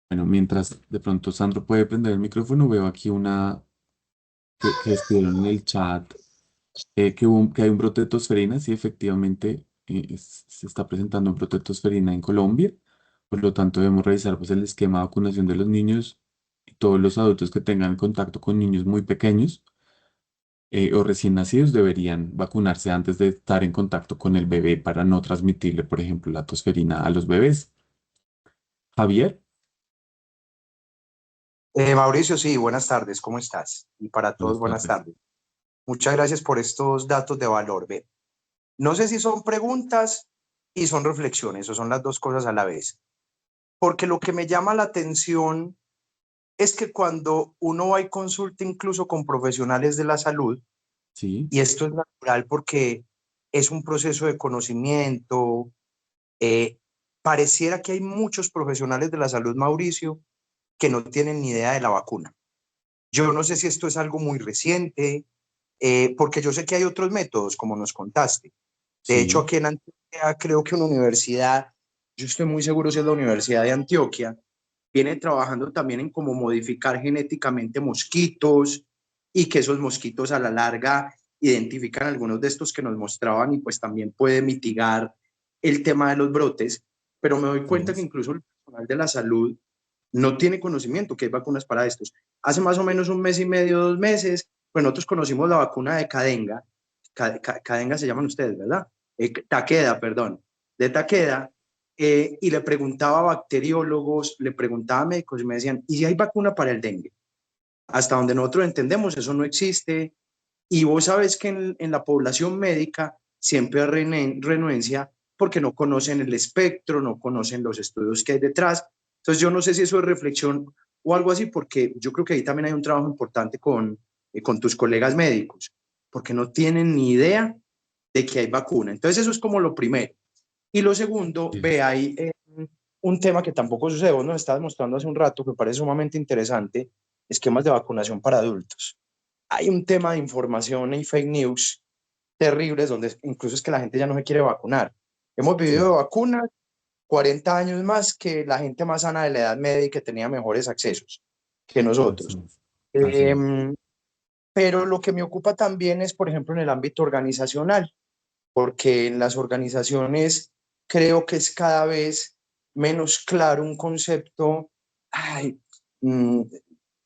Bueno, mientras de pronto Sandro puede prender el micrófono, veo aquí que escribieron en el chat que hay un brote de tosferina, sí, efectivamente se está presentando un brote de tosferina en Colombia, por lo tanto debemos revisar pues, el esquema de vacunación de los niños y todos los adultos que tengan contacto con niños muy pequeños o recién nacidos deberían vacunarse antes de estar en contacto con el bebé para no transmitirle, por ejemplo, la tosferina a los bebés. Javier, Mauricio, sí, buenas tardes, ¿cómo estás? Y para todos, buenas buenas tardes. tardes. Muchas gracias por estos datos de valor. Ve, no sé si son preguntas y son reflexiones o son las dos cosas a la vez, porque lo que me llama la atención es que cuando uno va y consulta incluso con profesionales de la salud, Sí, y esto es natural porque es un proceso de conocimiento, eh, pareciera que hay muchos profesionales de la salud, Mauricio, que no tienen ni idea de la vacuna. Yo no sé si esto es algo muy reciente, porque yo sé que hay otros métodos, como nos contaste. De hecho, sí, aquí en Antioquia, creo que una universidad, yo estoy muy seguro si es la Universidad de Antioquia, viene trabajando también en cómo modificar genéticamente mosquitos y que esos mosquitos a la larga identifican algunos de estos que nos mostraban y pues también puede mitigar el tema de los brotes. Pero me doy sí cuenta que es. incluso el personal de la salud no tiene conocimiento que hay vacunas para estos. Hace más o menos un mes y medio, 2 meses, pues nosotros conocimos la vacuna de Cadenga. Cadenga se llaman ustedes, ¿verdad? Taqueda, perdón, de Taqueda. Y le preguntaba a bacteriólogos, le preguntaba a médicos y me decían, ¿y si hay vacuna para el dengue? Hasta donde nosotros entendemos, eso no existe. Y vos sabes que en la población médica siempre hay renuencia porque no conocen el espectro, no conocen los estudios que hay detrás. Entonces yo no sé si eso es reflexión o algo así, porque yo creo que ahí también hay un trabajo importante con tus colegas médicos, porque no tienen ni idea de que hay vacuna. Entonces eso es como lo primero. Y lo segundo, Sí ve, es. hay un tema que tampoco sucede, vos nos estabas mostrando hace un rato, que me parece sumamente interesante, esquemas de vacunación para adultos. Hay un tema de información y fake news terribles donde incluso es que la gente ya no se quiere vacunar. Hemos vivido Sí, de vacunas 40 años más que la gente más sana de la edad media y que tenía mejores accesos que así nosotros. es. Así es. Eh, pero lo que me ocupa también es, por ejemplo, en el ámbito organizacional, porque en las organizaciones creo que es cada vez menos claro un concepto ay, mm,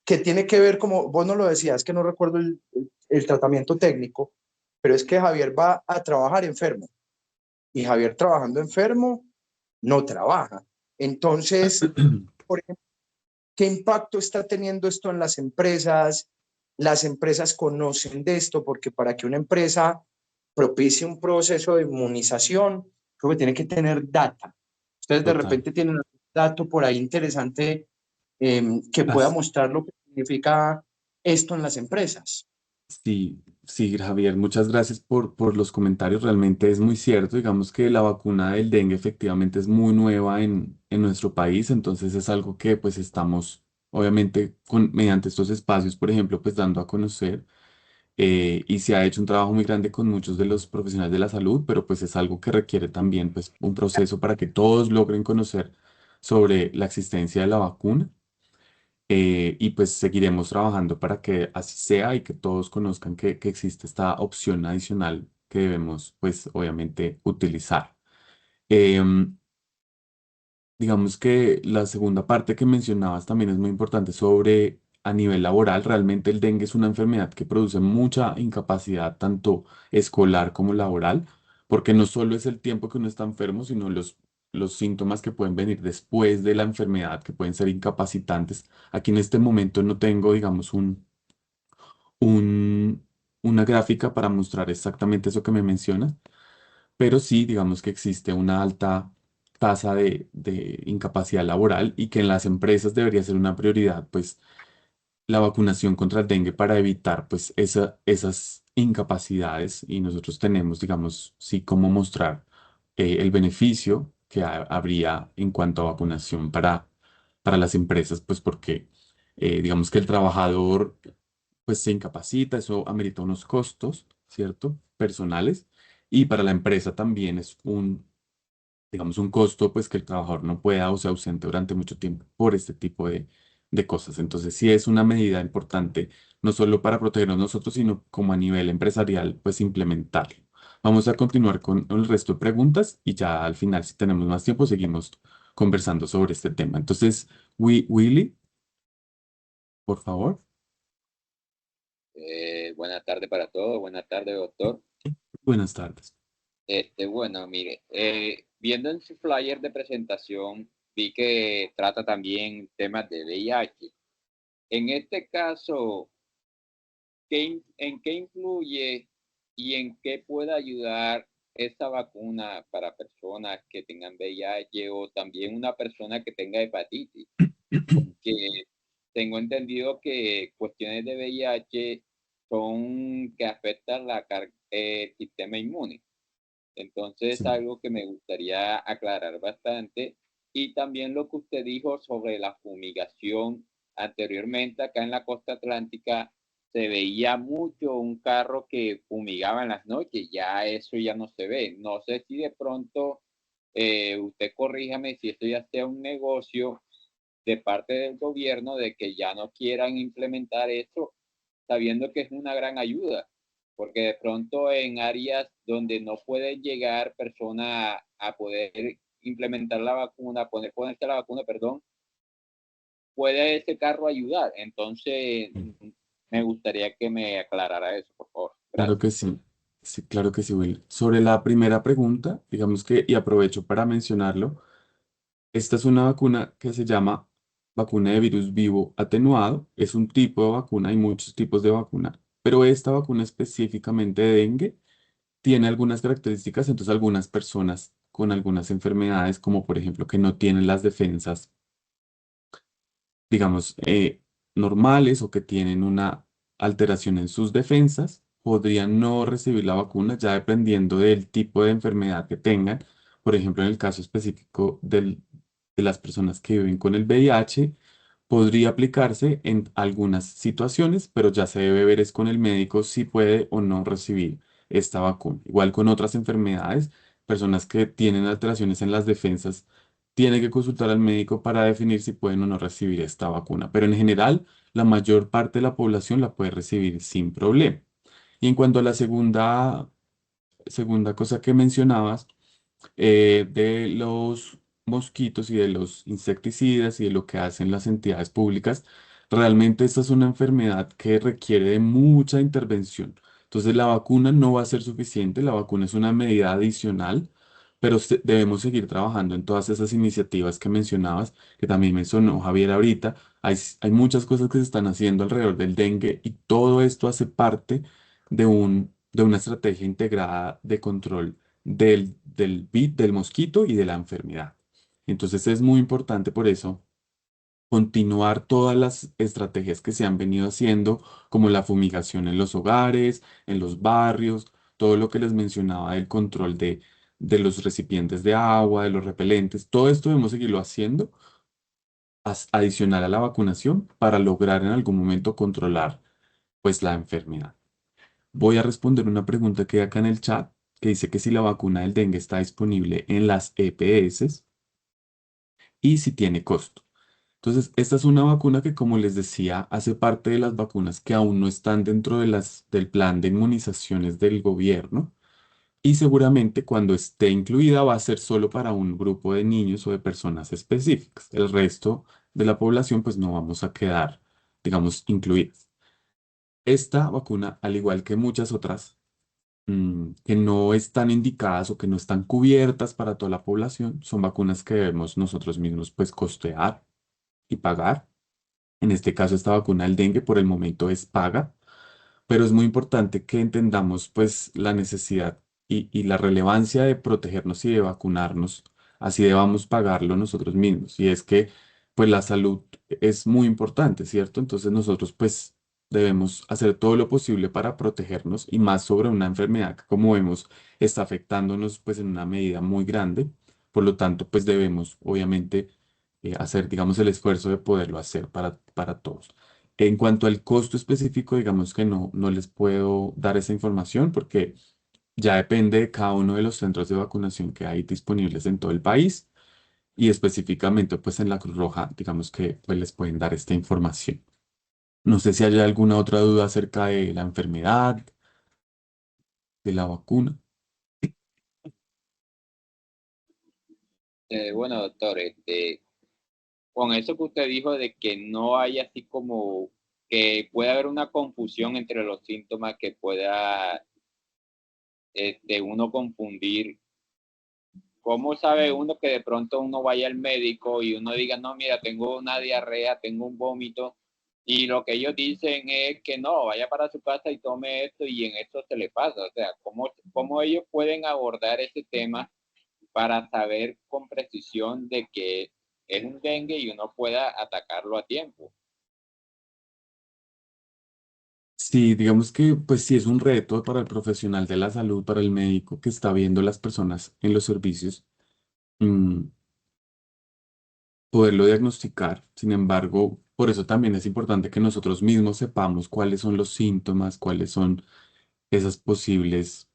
que tiene que ver, como vos no lo decías, que no recuerdo el tratamiento técnico, pero es que Javier va a trabajar enfermo y Javier trabajando enfermo no trabaja. Entonces, por ejemplo, ¿qué impacto está teniendo esto en las empresas? Las empresas conocen de esto porque para que una empresa propicie un proceso de inmunización, creo que tiene que tener data. Ustedes de Total. repente tienen un dato por ahí interesante que pueda As- mostrar lo que significa esto en las empresas. Sí, sí, Javier, muchas gracias por los comentarios. Realmente es muy cierto. Digamos que la vacuna del dengue efectivamente es muy nueva en nuestro país, entonces es algo que pues estamos, obviamente, mediante estos espacios, por ejemplo, pues dando a conocer y se ha hecho un trabajo muy grande con muchos de los profesionales de la salud, pero pues es algo que requiere también pues un proceso para que todos logren conocer sobre la existencia de la vacuna. Y pues seguiremos trabajando para que así sea y que todos conozcan que existe esta opción adicional que debemos, pues obviamente, utilizar. Em, digamos que la segunda parte que mencionabas también es muy importante sobre a nivel laboral. Realmente el dengue es una enfermedad que produce mucha incapacidad, tanto escolar como laboral, porque no solo es el tiempo que uno está enfermo, sino los síntomas que pueden venir después de la enfermedad, que pueden ser incapacitantes. Aquí en este momento no tengo, digamos, un- una gráfica para mostrar exactamente eso que me mencionas, pero sí, digamos que existe una alta tasa de incapacidad laboral y que en las empresas debería ser una prioridad, pues, la vacunación contra el dengue para evitar, pues, esas incapacidades. Y nosotros tenemos, digamos, sí, cómo mostrar el beneficio que habría en cuanto a vacunación para las empresas, pues, porque, digamos que el trabajador pues se incapacita, eso amerita unos costos, ¿cierto? Personales. Y para la empresa también es digamos, un costo, pues que el trabajador no pueda o sea ausente durante mucho tiempo por este tipo de cosas. Entonces, sí es una medida importante, no solo para protegernos nosotros, sino como a nivel empresarial, pues implementarlo. Vamos a continuar con el resto de preguntas y ya al final, si tenemos más tiempo, seguimos conversando sobre este tema. Entonces, Willy, por favor. Buenas tardes para todos, buenas tardes, doctor. Buenas tardes. Bueno, mire, viendo en su flyer de presentación, vi que trata también temas de VIH. En este caso, ¿en qué influye y en qué puede ayudar esta vacuna para personas que tengan VIH o también una persona que tenga hepatitis? Porque tengo entendido que cuestiones de VIH son que afectan el sistema inmune. Entonces es Sí. algo que me gustaría aclarar bastante. Y también lo que usted dijo sobre la fumigación. Anteriormente acá en la costa atlántica se veía mucho un carro que fumigaba en las noches. Ya eso ya no se ve. No sé si de pronto, usted corríjame si esto ya sea un negocio de parte del gobierno de que ya no quieran implementar esto, sabiendo que es una gran ayuda, porque de pronto en áreas donde no pueden llegar personas a poder implementar la vacuna, ponerse la vacuna, perdón, puede ese carro ayudar. Entonces, me gustaría que me aclarara eso, por favor. Claro Gracias. que sí, sí, claro que sí, Will. Sobre la primera pregunta, digamos que, y aprovecho para mencionarlo, esta es una vacuna que se llama vacuna de virus vivo atenuado. Es un tipo de vacuna, hay muchos tipos de vacuna, pero esta vacuna específicamente de dengue tiene algunas características, entonces algunas personas con algunas enfermedades, como por ejemplo que no tienen las defensas digamos, normales o que tienen una alteración en sus defensas, podrían no recibir la vacuna ya dependiendo del tipo de enfermedad que tengan. Por ejemplo, en el caso específico de las personas que viven con el VIH, podría aplicarse en algunas situaciones, pero ya se debe ver es con el médico si puede o no recibir esta vacuna. Igual con otras enfermedades, personas que tienen alteraciones en las defensas tiene que consultar al médico para definir si pueden o no recibir esta vacuna. Pero en general, la mayor parte de la población la puede recibir sin problema. Y en cuanto a la segunda cosa que mencionabas, de los mosquitos y de los insecticidas y de lo que hacen las entidades públicas, realmente esta es una enfermedad que requiere de mucha intervención. Entonces la vacuna no va a ser suficiente, la vacuna es una medida adicional, pero debemos seguir trabajando en todas esas iniciativas que mencionabas, que también mencionó Javier ahorita. Hay muchas cosas que se están haciendo alrededor del dengue y todo esto hace parte de una estrategia integrada de control del mosquito y de la enfermedad. Entonces es muy importante por eso continuar todas las estrategias que se han venido haciendo, como la fumigación en los hogares, en los barrios, todo lo que les mencionaba del control de los recipientes de agua, de los repelentes, todo esto debemos seguirlo haciendo adicional a la vacunación para lograr en algún momento controlar pues la enfermedad. Voy a responder una pregunta que hay acá en el chat que dice que si la vacuna del dengue está disponible en las EPS y si tiene costo. Entonces, esta es una vacuna que, como les decía, hace parte de las vacunas que aún no están dentro del plan de inmunizaciones del gobierno y seguramente cuando esté incluida va a ser solo para un grupo de niños o de personas específicas. El resto de la población, pues no vamos a quedar digamos, incluidas. Esta vacuna, al igual que muchas otras, que no están indicadas o que no están cubiertas para toda la población, son vacunas que debemos nosotros mismos pues costear y pagar. En este caso, esta vacuna del dengue por el momento es paga, pero es muy importante que entendamos pues la necesidad y la relevancia de protegernos y de vacunarnos, así debamos pagarlo nosotros mismos. Y es que pues la salud es muy importante, ¿cierto? Entonces nosotros pues debemos hacer todo lo posible para protegernos y más sobre una enfermedad que como vemos está afectándonos pues en una medida muy grande. Por lo tanto pues debemos obviamente hacer digamos el esfuerzo de poderlo hacer para todos. En cuanto al costo específico, digamos que no les puedo dar esa información porque ya depende de cada uno de los centros de vacunación que hay disponibles en todo el país y específicamente pues en la Cruz Roja, digamos que pues les pueden dar esta información. No sé si hay alguna otra duda acerca de la enfermedad, de la vacuna. Bueno, doctor, con eso que usted dijo de que no hay así como que puede haber una confusión entre los síntomas que pueda uno confundir. ¿Cómo sabe uno que de pronto uno vaya al médico y uno diga, no, mira, tengo una diarrea, tengo un vómito, y lo que ellos dicen es que no, vaya para su casa y tome esto y en esto se le pasa? O sea, ¿cómo ellos pueden abordar ese tema para saber con precisión de que es un dengue y uno pueda atacarlo a tiempo? Sí, digamos que pues sí es un reto para el profesional de la salud, para el médico que está viendo las personas en los servicios. mm, Poderlo diagnosticar. Sin embargo, por eso también es importante que nosotros mismos sepamos cuáles son los síntomas, cuáles son esas posibles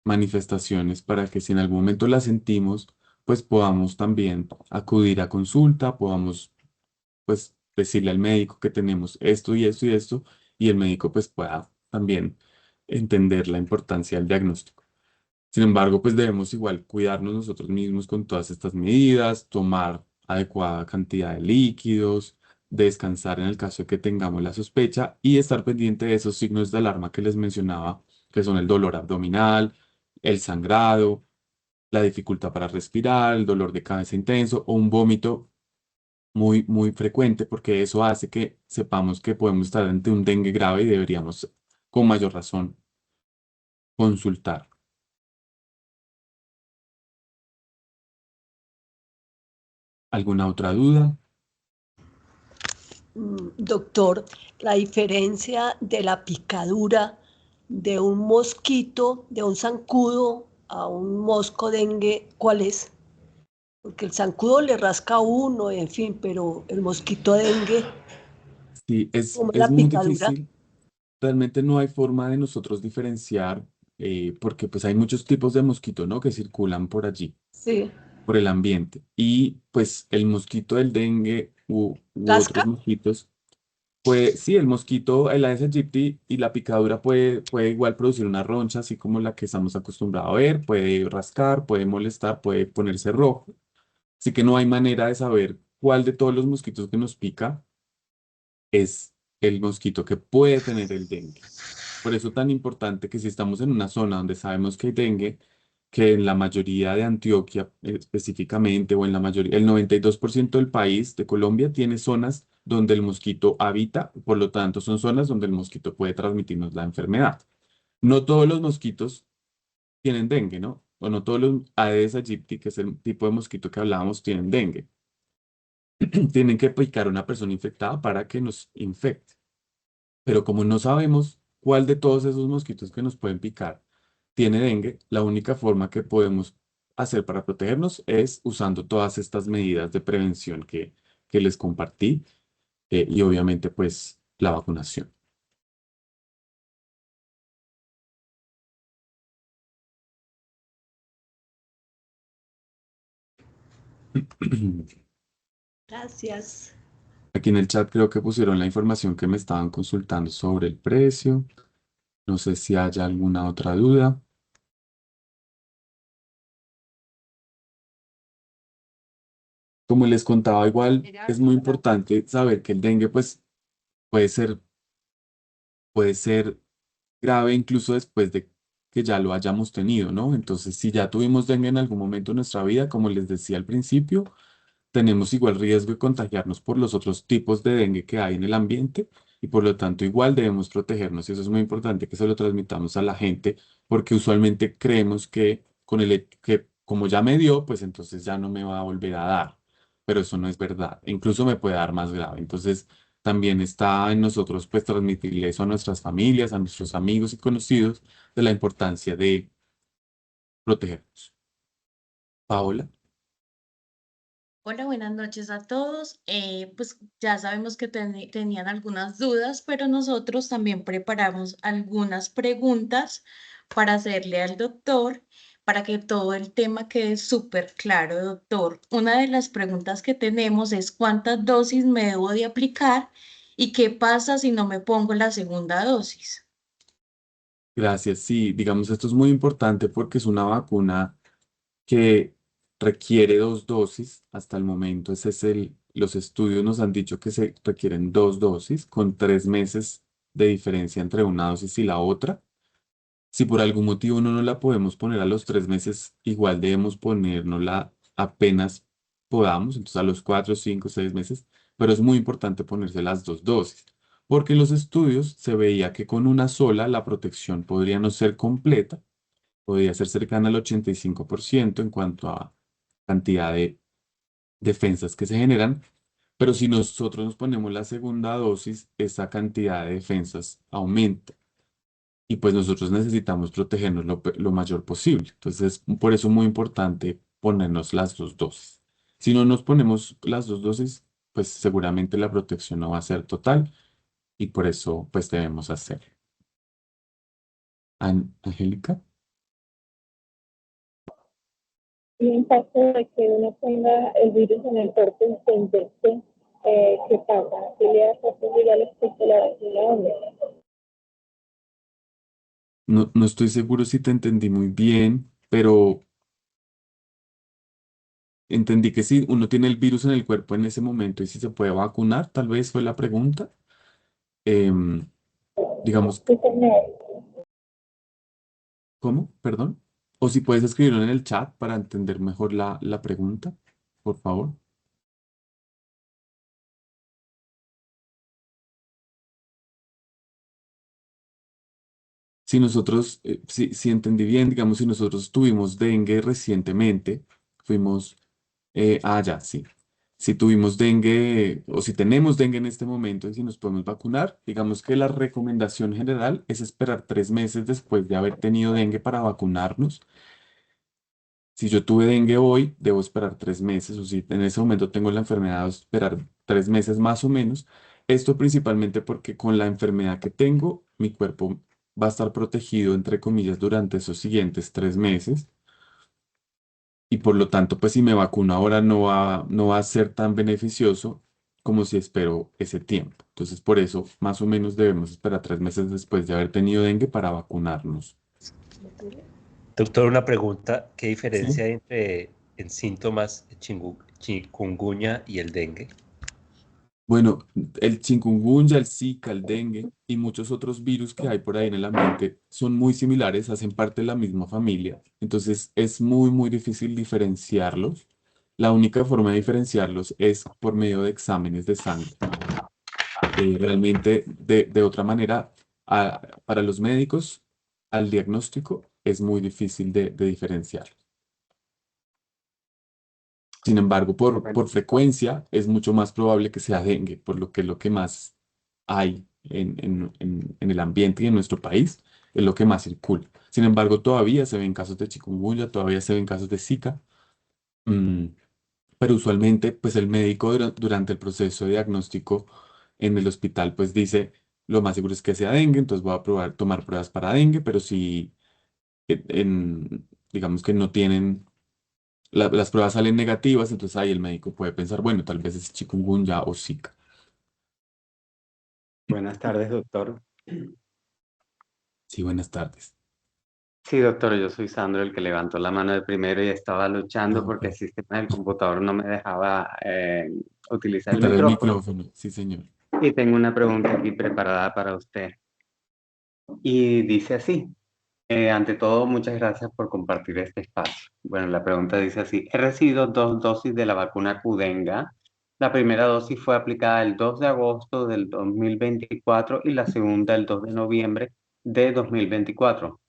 manifestaciones para que si en algún momento las sentimos, pues podamos también acudir a consulta, podamos pues decirle al médico que tenemos esto y esto y esto y el médico pues pueda también entender la importancia del diagnóstico. Sin embargo, pues debemos igual cuidarnos nosotros mismos con todas estas medidas, tomar adecuada cantidad de líquidos, descansar en el caso de que tengamos la sospecha y estar pendiente de esos signos de alarma que les mencionaba, que son el dolor abdominal, el sangrado, la dificultad para respirar, el dolor de cabeza intenso o un vómito muy frecuente, porque eso hace que sepamos que podemos estar ante un dengue grave y deberíamos, con mayor razón, consultar. ¿Alguna otra duda? Doctor, la diferencia de la picadura de un mosquito, de un zancudo a un mosco dengue, ¿cuál es? Porque el zancudo le rasca a uno, en fin, pero el mosquito dengue, Sí, ¿cómo es es la muy picadura? difícil. Realmente no hay forma de nosotros diferenciar, porque pues hay muchos tipos de mosquito, ¿no? Que circulan por allí, Sí, por el ambiente. Y pues el mosquito del dengue u otros rasca. mosquitos, pues sí, el mosquito, el Aedes aegypti y la picadura puede igual producir una roncha, así como la que estamos acostumbrados a ver, puede rascar, puede molestar, puede ponerse rojo. Así que no hay manera de saber cuál de todos los mosquitos que nos pica es el mosquito que puede tener el dengue. Por eso tan importante que si estamos en una zona donde sabemos que hay dengue, que en la mayoría de Antioquia específicamente, o en la mayoría, el 92% del país de Colombia tiene zonas donde el mosquito habita, por lo tanto son zonas donde el mosquito puede transmitirnos la enfermedad. No todos los mosquitos tienen dengue, ¿no? O no todos los Aedes aegypti, que es el tipo de mosquito que hablábamos, tienen dengue. Tienen que picar a una persona infectada para que nos infecte. Pero como no sabemos cuál de todos esos mosquitos que nos pueden picar tiene dengue, la única forma que podemos hacer para protegernos es usando todas estas medidas de prevención que les compartí, y obviamente pues la vacunación. Gracias. Aquí en el chat creo que pusieron la información que me estaban consultando sobre el precio. No sé si haya alguna otra duda. Como les contaba, igual es muy importante saber que el dengue pues puede ser, puede ser grave incluso después de que ya lo hayamos tenido, ¿no? Entonces, si ya tuvimos dengue en algún momento de nuestra vida, como les decía al principio, tenemos igual riesgo de contagiarnos por los otros tipos de dengue que hay en el ambiente y por lo tanto igual debemos protegernos y eso es muy importante que se lo transmitamos a la gente porque usualmente creemos que con que como ya me dio, pues entonces ya no me va a volver a dar, pero eso no es verdad, incluso me puede dar más grave. Entonces también está en nosotros pues transmitirle eso a nuestras familias, a nuestros amigos y conocidos de la importancia de protegernos. Paola. Hola, buenas noches a todos. Pues ya sabemos que tenían algunas dudas, pero nosotros también preparamos algunas preguntas para hacerle al doctor, para que todo el tema quede súper claro, doctor. Una de las preguntas que tenemos es ¿cuántas dosis me debo de aplicar y qué pasa si no me pongo la segunda dosis? Gracias. Sí, digamos, esto es muy importante porque es una vacuna que requiere dos dosis. Hasta el momento, los estudios nos han dicho que se requieren dos dosis con 3 meses de diferencia entre una dosis y la otra. Si por algún motivo no nos la podemos poner a los 3 meses, igual debemos ponérnosla apenas podamos, entonces a los 4, 5, 6 meses, pero es muy importante ponerse las dos dosis, porque en los estudios se veía que con una sola la protección podría no ser completa, podría ser cercana al 85% en cuanto a cantidad de defensas que se generan, pero si nosotros nos ponemos la segunda dosis, esa cantidad de defensas aumenta y pues nosotros necesitamos protegernos lo mayor posible. Entonces, por eso es muy importante ponernos las dos dosis. Si no nos ponemos las dos dosis, pues seguramente la protección no va a ser total y por eso pues debemos hacerlo. Angélica. Y en caso de que uno tenga el virus en el cuerpo y se infecte, ¿qué pasa? ¿Qué le hace posible al efecto de la vacuna o no? No, no estoy seguro si te entendí muy bien, pero entendí que si uno tiene el virus en el cuerpo en ese momento y si se puede vacunar, tal vez fue la pregunta. Em, digamos, Sí, señor. ¿cómo? Perdón. O si puedes escribirlo en el chat para entender mejor la pregunta, por favor. Si nosotros, si entendí bien, digamos, si nosotros tuvimos dengue recientemente, fuimos, ya, sí. Si tuvimos dengue o si tenemos dengue en este momento y si nos podemos vacunar, digamos que la recomendación general es esperar 3 meses después de haber tenido dengue para vacunarnos. Si yo tuve dengue hoy, debo esperar 3 meses, o si en ese momento tengo la enfermedad, debo esperar 3 meses más o menos. Esto principalmente porque con la enfermedad que tengo, mi cuerpo va a estar protegido, entre comillas, durante esos siguientes 3 meses. Y por lo tanto, pues si me vacuno ahora no va a ser tan beneficioso como si espero ese tiempo. Entonces, por eso, más o menos debemos esperar 3 meses después de haber tenido dengue para vacunarnos. Doctor, una pregunta. ¿Qué ¿Sí? diferencia hay entre en síntomas de chikungunya y el dengue? Bueno, el chikungunya, el Zika, el dengue y muchos otros virus que hay por ahí en el ambiente son muy similares, hacen parte de la misma familia. Entonces es muy, muy difícil diferenciarlos. La única forma de diferenciarlos es por medio de exámenes de sangre. Realmente, de otra manera, para los médicos, al diagnóstico es muy difícil de diferenciar. Sin embargo, Bueno, por frecuencia es mucho más probable que sea dengue, por lo que lo que más hay en el ambiente y en nuestro país es lo que más circula. Sin embargo, todavía se ven casos de chikungunya, todavía se ven casos de Zika, mm, pero usualmente pues el médico durante el proceso de diagnóstico en el hospital pues dice, lo más seguro es que sea dengue, entonces voy a probar, tomar pruebas para dengue, pero si digamos que no tienen las pruebas salen negativas, entonces ahí el médico puede pensar, bueno, tal vez es chikungunya o Zika. Buenas tardes, doctor. Sí, buenas tardes. Sí, doctor, yo soy Sandro, el que levantó la mano de primero y estaba luchando Ah, porque el ok. sistema del computador no me dejaba utilizar el Quitar el micrófono. micrófono, sí, señor. Y tengo una pregunta aquí preparada para usted. Y dice así. Ante todo, muchas gracias por compartir este espacio. Bueno, la pregunta dice así. He recibido 2 dosis de la vacuna Qdenga. La primera dosis fue aplicada el 2 de agosto del 2024 y la segunda el 2 de noviembre de 2024.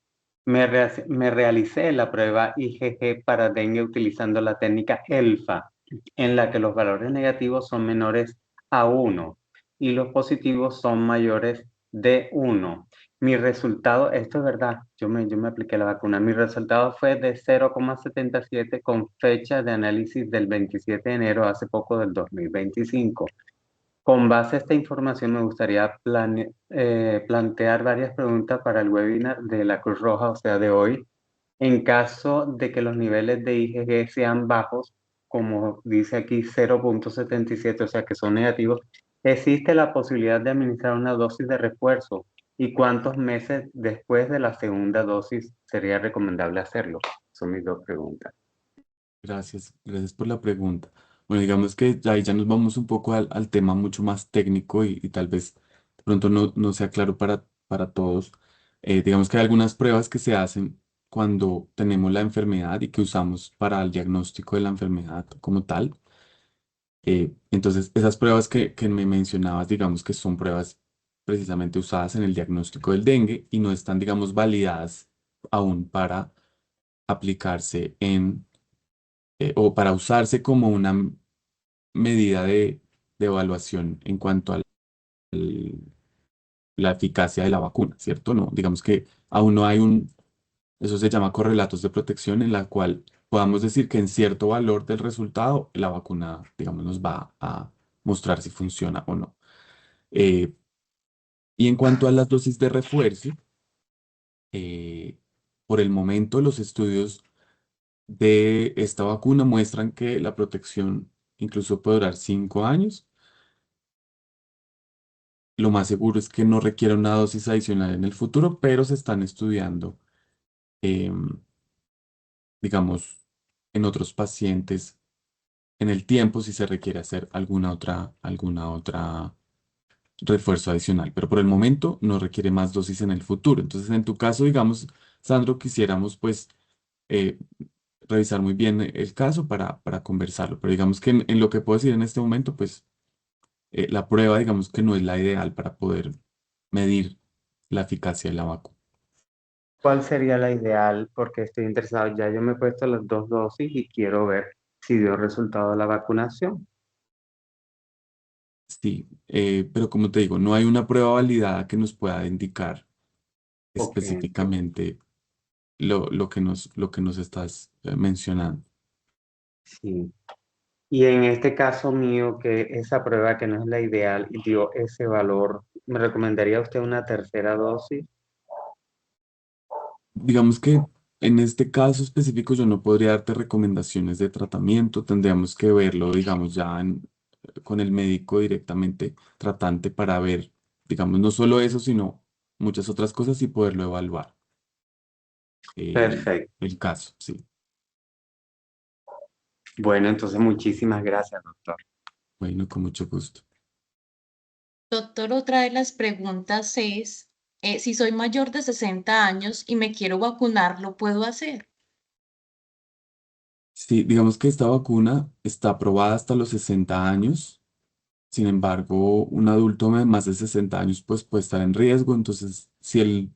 Me realicé la prueba IgG para dengue utilizando la técnica ELFA, en la que los valores negativos son menores a 1 y los positivos son mayores de 1. Mi resultado, esto es verdad, yo me apliqué la vacuna, mi resultado fue de 0,77 con fecha de análisis del 27 de enero, hace poco del 2025. Con base a esta información me gustaría plantear varias preguntas para el webinar de la Cruz Roja, o sea, de hoy. En caso de que los niveles de IgG sean bajos, como dice aquí 0,77, o sea, que son negativos, ¿existe la posibilidad de administrar una dosis de refuerzo? ¿Y cuántos meses después de la segunda dosis sería recomendable hacerlo? Son mis 2 preguntas. Gracias por la pregunta. Bueno, digamos que ahí ya nos vamos un poco al tema mucho más técnico y tal vez de pronto no sea claro para todos. Digamos que hay algunas pruebas que se hacen cuando tenemos la enfermedad y que usamos para el diagnóstico de la enfermedad como tal. Entonces, esas pruebas que me mencionabas, digamos que son pruebas precisamente usadas en el diagnóstico del dengue y no están, digamos, validadas aún para aplicarse o para usarse como una medida de evaluación en cuanto a la eficacia de la vacuna, ¿cierto? No, digamos que aún no hay eso se llama correlatos de protección en la cual podamos decir que en cierto valor del resultado la vacuna, digamos, nos va a mostrar si funciona o no. Eh, y en cuanto a las dosis de refuerzo, eh, por el momento los estudios de esta vacuna muestran que la protección incluso puede durar 5 años. Lo más seguro es que no requiera una dosis adicional en el futuro, pero se están estudiando, em, digamos, en otros pacientes en el tiempo si se requiere hacer alguna otra refuerzo adicional. Pero por el momento no requiere más dosis en el futuro. Entonces, en tu caso, digamos, Sandro, quisiéramos pues eh, revisar muy bien el caso para conversarlo. Pero digamos que en lo que puedo decir en este momento, pues la prueba, digamos que no es la ideal para poder medir la eficacia de la vacuna. ¿Cuál sería la ideal? Porque estoy interesado, ya yo me he puesto las 2 dosis y quiero ver si dio resultado la vacunación. Sí, pero como te digo, no hay una prueba validada que nos pueda indicar Ok, específicamente lo que nos estás mencionando. sí. Y en este caso mío, que esa prueba que no es la ideal y dio ese valor, ¿me recomendaría usted una tercera dosis? Digamos que en este caso específico yo no podría darte recomendaciones de tratamiento, tendríamos que verlo, digamos, ya con el médico directamente tratante para ver, digamos, no solo eso, sino muchas otras cosas y poderlo evaluar. Perfecto. El caso, sí. Bueno, entonces muchísimas gracias, doctor. Bueno, con mucho gusto. Doctor, otra de las preguntas es, si soy mayor de 60 años y me quiero vacunar, ¿lo puedo hacer? Sí, digamos que esta vacuna está aprobada hasta los 60 años. Sin embargo, un adulto de más de 60 años pues puede estar en riesgo. Entonces, si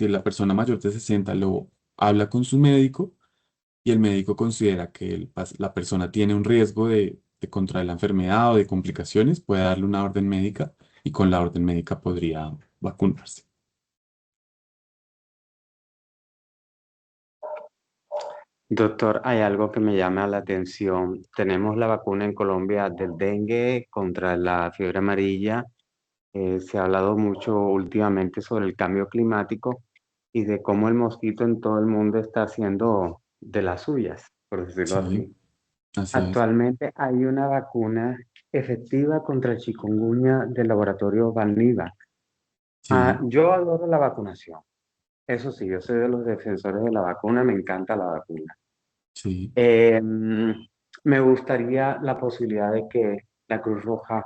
la persona mayor de 60 lo habla con su médico y el médico considera que la persona tiene un riesgo de contraer la enfermedad o de complicaciones, puede darle una orden médica y con la orden médica podría vacunarse. Doctor, hay algo que me llama la atención. Tenemos la vacuna en Colombia del dengue contra la fiebre amarilla. Se ha hablado mucho últimamente sobre el cambio climático y de cómo el mosquito en todo el mundo está haciendo de las suyas, por decirlo Sí, así. así es. Actualmente hay una vacuna efectiva contra el chikungunya del laboratorio Valneva. Sí, Yo adoro la vacunación. Eso sí, yo soy de los defensores de la vacuna, me encanta la vacuna. sí. Me gustaría la posibilidad de que la Cruz Roja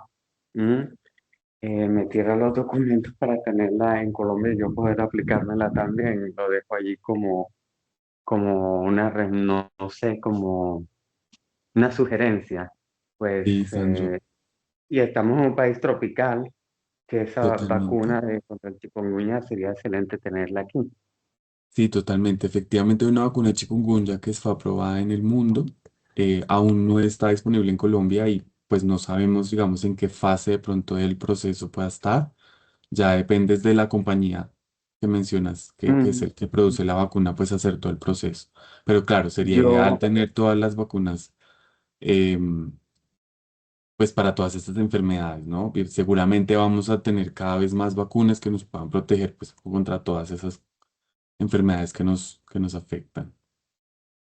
me tira los documentos para tenerla en Colombia y yo poder aplicármela también. Lo dejo allí como no sé, como una sugerencia. Pues, Sí, Sandro, y estamos en un país tropical, que esa totalmente. vacuna contra el chikungunya sería excelente tenerla aquí. Sí, totalmente. Efectivamente, hay una vacuna de chikungunya que fue aprobada en el mundo, aún no está disponible en Colombia y pues no sabemos, digamos, en qué fase de pronto del proceso pueda estar. Ya depende de la compañía que mencionas, que es Mm, el que produce la vacuna, pues hacer todo el proceso. Pero claro, sería ideal Yo, tener todas las vacunas, em, pues para todas estas enfermedades, ¿no? Y seguramente vamos a tener cada vez más vacunas que nos puedan proteger, pues, contra todas esas enfermedades que nos afectan.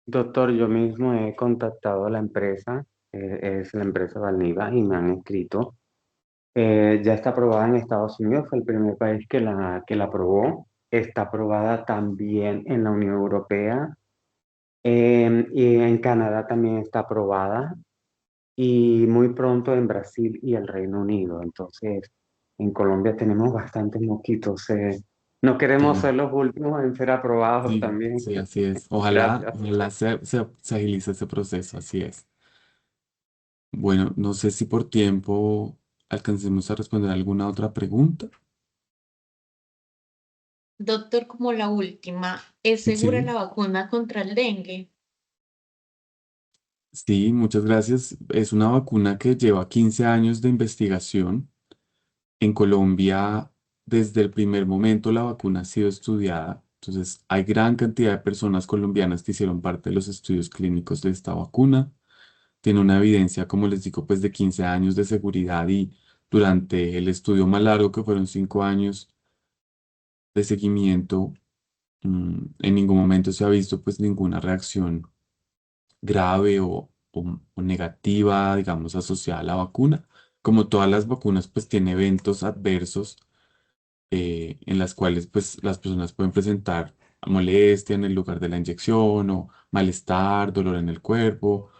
doctor, yo mismo he contactado a la empresa, es la empresa Valniva, y me han escrito. Ya está aprobada en Estados Unidos, fue el primer país que la aprobó. Está aprobada también en la Unión Europea, y en Canadá también está aprobada, y muy pronto en Brasil y el Reino Unido. Entonces, en Colombia tenemos bastantes mosquitos. No queremos Sí, ser los últimos en ser aprobados sí, también. sí, así es. Ojalá, Gracias. ojalá se agilice ese proceso, así es. Bueno, no sé si por tiempo alcancemos a responder alguna otra pregunta. Doctor, como la última, ¿es segura Sí, la vacuna contra el dengue? sí, muchas gracias. Es una vacuna que lleva 15 años de investigación. En Colombia, desde el primer momento, la vacuna ha sido estudiada. Entonces, hay gran cantidad de personas colombianas que hicieron parte de los estudios clínicos de esta vacuna. Tiene una evidencia, como les digo, pues de 15 años de seguridad y durante el estudio más largo, que fueron 5 años de seguimiento, en ningún momento se ha visto pues ninguna reacción grave o negativa, digamos, asociada a la vacuna. Como todas las vacunas, pues tiene eventos adversos en las cuales pues las personas pueden presentar molestia en el lugar de la inyección o malestar, dolor en el cuerpo.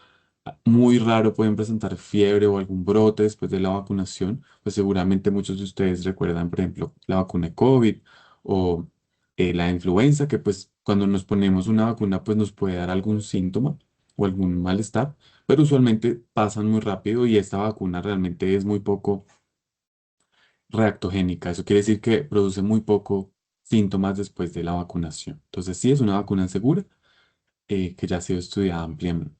Muy raro pueden presentar fiebre o algún brote después de la vacunación. Pues seguramente muchos de ustedes recuerdan, por ejemplo, la vacuna de COVID o la influenza, que pues cuando nos ponemos una vacuna pues nos puede dar algún síntoma o algún malestar, pero usualmente pasan muy rápido y esta vacuna realmente es muy poco reactogénica. Eso quiere decir que produce muy poco síntomas después de la vacunación. Entonces sí es una vacuna segura que ya ha sido estudiada ampliamente.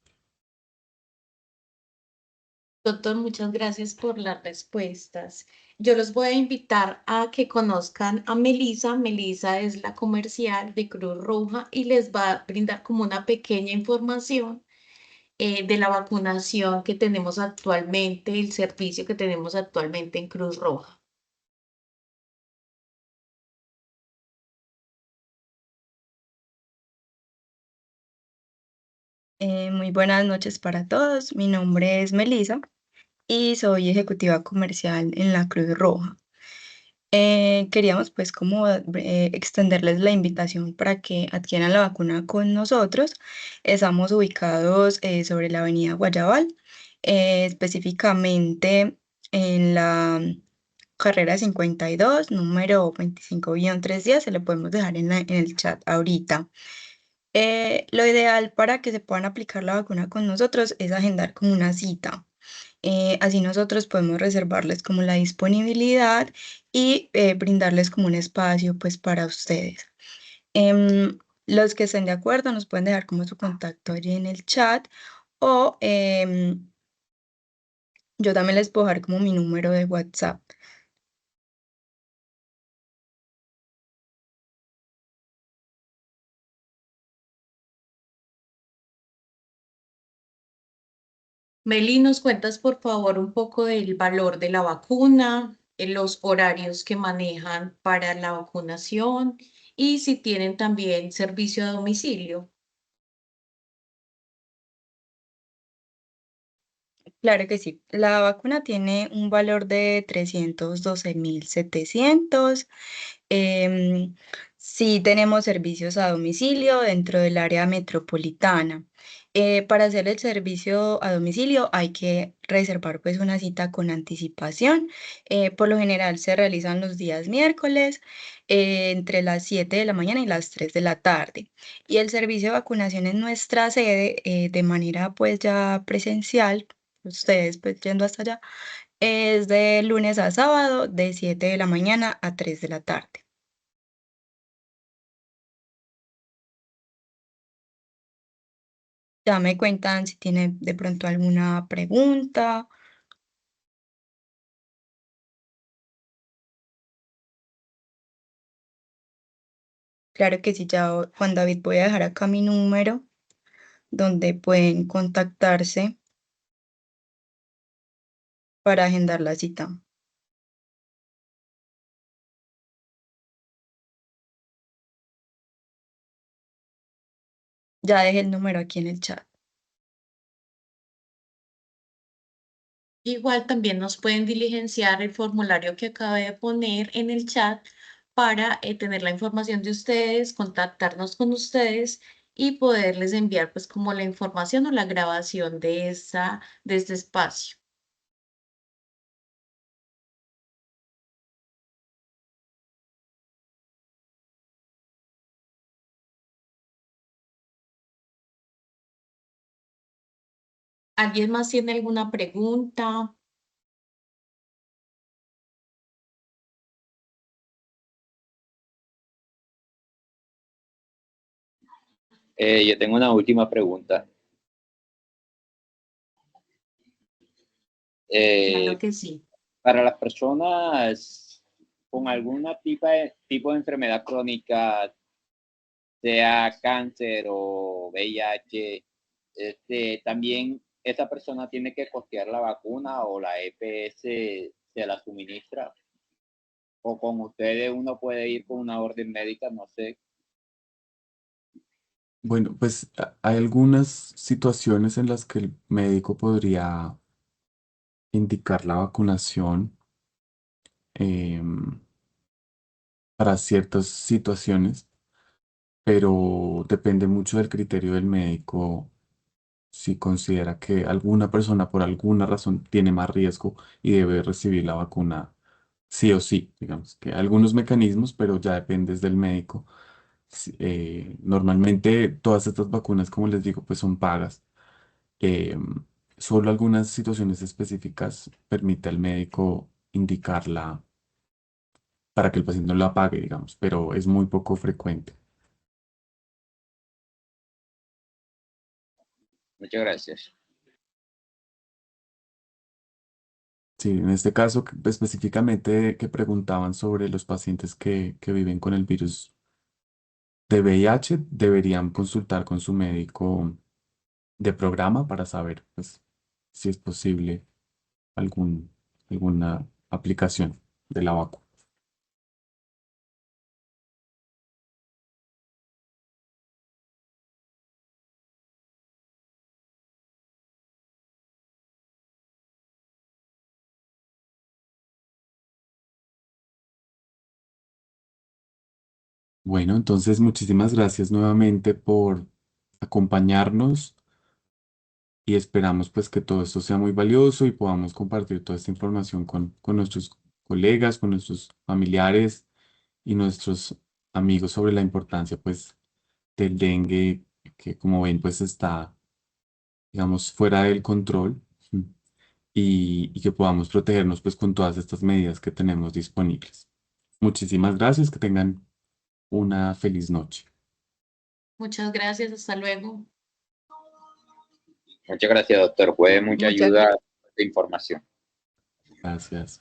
Doctor, muchas gracias por las respuestas. Yo los voy a invitar a que conozcan a Melisa. Melisa es la comercial de Cruz Roja y les va a brindar como una pequeña información de la vacunación que tenemos actualmente, el servicio que tenemos actualmente en Cruz Roja. Muy buenas noches para todos. Mi nombre es Melisa y soy ejecutiva comercial en la Cruz Roja. Queríamos pues como extenderles la invitación para que adquieran la vacuna con nosotros. Estamos ubicados sobre la avenida Guayabal, específicamente en la carrera 52, número 25-3 días. Se le podemos dejar en el chat ahorita. Lo ideal para que se puedan aplicar la vacuna con nosotros es agendar como una cita. Así nosotros podemos reservarles como la disponibilidad y brindarles como un espacio pues para ustedes. Los que estén de acuerdo nos pueden dejar como su contacto allí en el chat o yo también les puedo dejar como mi número de WhatsApp. Meli, ¿nos cuentas por favor un poco del valor de la vacuna, los horarios que manejan para la vacunación y si tienen también servicio a domicilio? Claro que sí. La vacuna tiene un valor de 312.700. Sí tenemos servicios a domicilio dentro del área metropolitana. Para hacer el servicio a domicilio hay que reservar pues una cita con anticipación. Por lo general se realizan los días miércoles entre las 7 de la mañana y las 3 de la tarde. Y el servicio de vacunación en nuestra sede de manera pues ya presencial, ustedes pues yendo hasta allá, es de lunes a sábado de 7 de la mañana a 3 de la tarde. Ya me cuentan si tienen de pronto alguna pregunta. Claro que sí, ya Juan David, voy a dejar acá mi número donde pueden contactarse para agendar la cita. Ya dejé el número aquí en el chat. Igual también nos pueden diligenciar el formulario que acabé de poner en el chat para tener la información de ustedes, contactarnos con ustedes y poderles enviar pues como la información o la grabación de este espacio. ¿Alguien más tiene alguna pregunta? Yo tengo una última pregunta. Claro que sí. Para las personas con algún tipo de enfermedad crónica, sea cáncer o VIH, también esa persona tiene que costear la vacuna o la EPS se la suministra. O con ustedes uno puede ir con una orden médica, no sé. Bueno, pues hay algunas situaciones en las que el médico podría indicar la vacunación em, para ciertas situaciones, pero depende mucho del criterio del médico si considera que alguna persona por alguna razón tiene más riesgo y debe recibir la vacuna sí o sí. Digamos que hay algunos mecanismos, pero ya depende del médico. Normalmente todas estas vacunas, como les digo, pues son pagas. Solo algunas situaciones específicas permite al médico indicarla para que el paciente no la pague, digamos, pero es muy poco frecuente. Muchas gracias. Sí, en este caso específicamente que preguntaban sobre los pacientes que viven con el virus de VIH, deberían consultar con su médico de programa para saber pues, si es posible algún, alguna aplicación de la vacuna. Bueno, entonces muchísimas gracias nuevamente por acompañarnos y esperamos pues que todo esto sea muy valioso y podamos compartir toda esta información con nuestros colegas, con nuestros familiares y nuestros amigos sobre la importancia pues del dengue que como ven pues está digamos fuera del control y que podamos protegernos pues con todas estas medidas que tenemos disponibles. Muchísimas gracias, que tengan una feliz noche. Muchas gracias, hasta luego. Muchas gracias, doctor. Fue mucha Muchas ayuda de información. Gracias.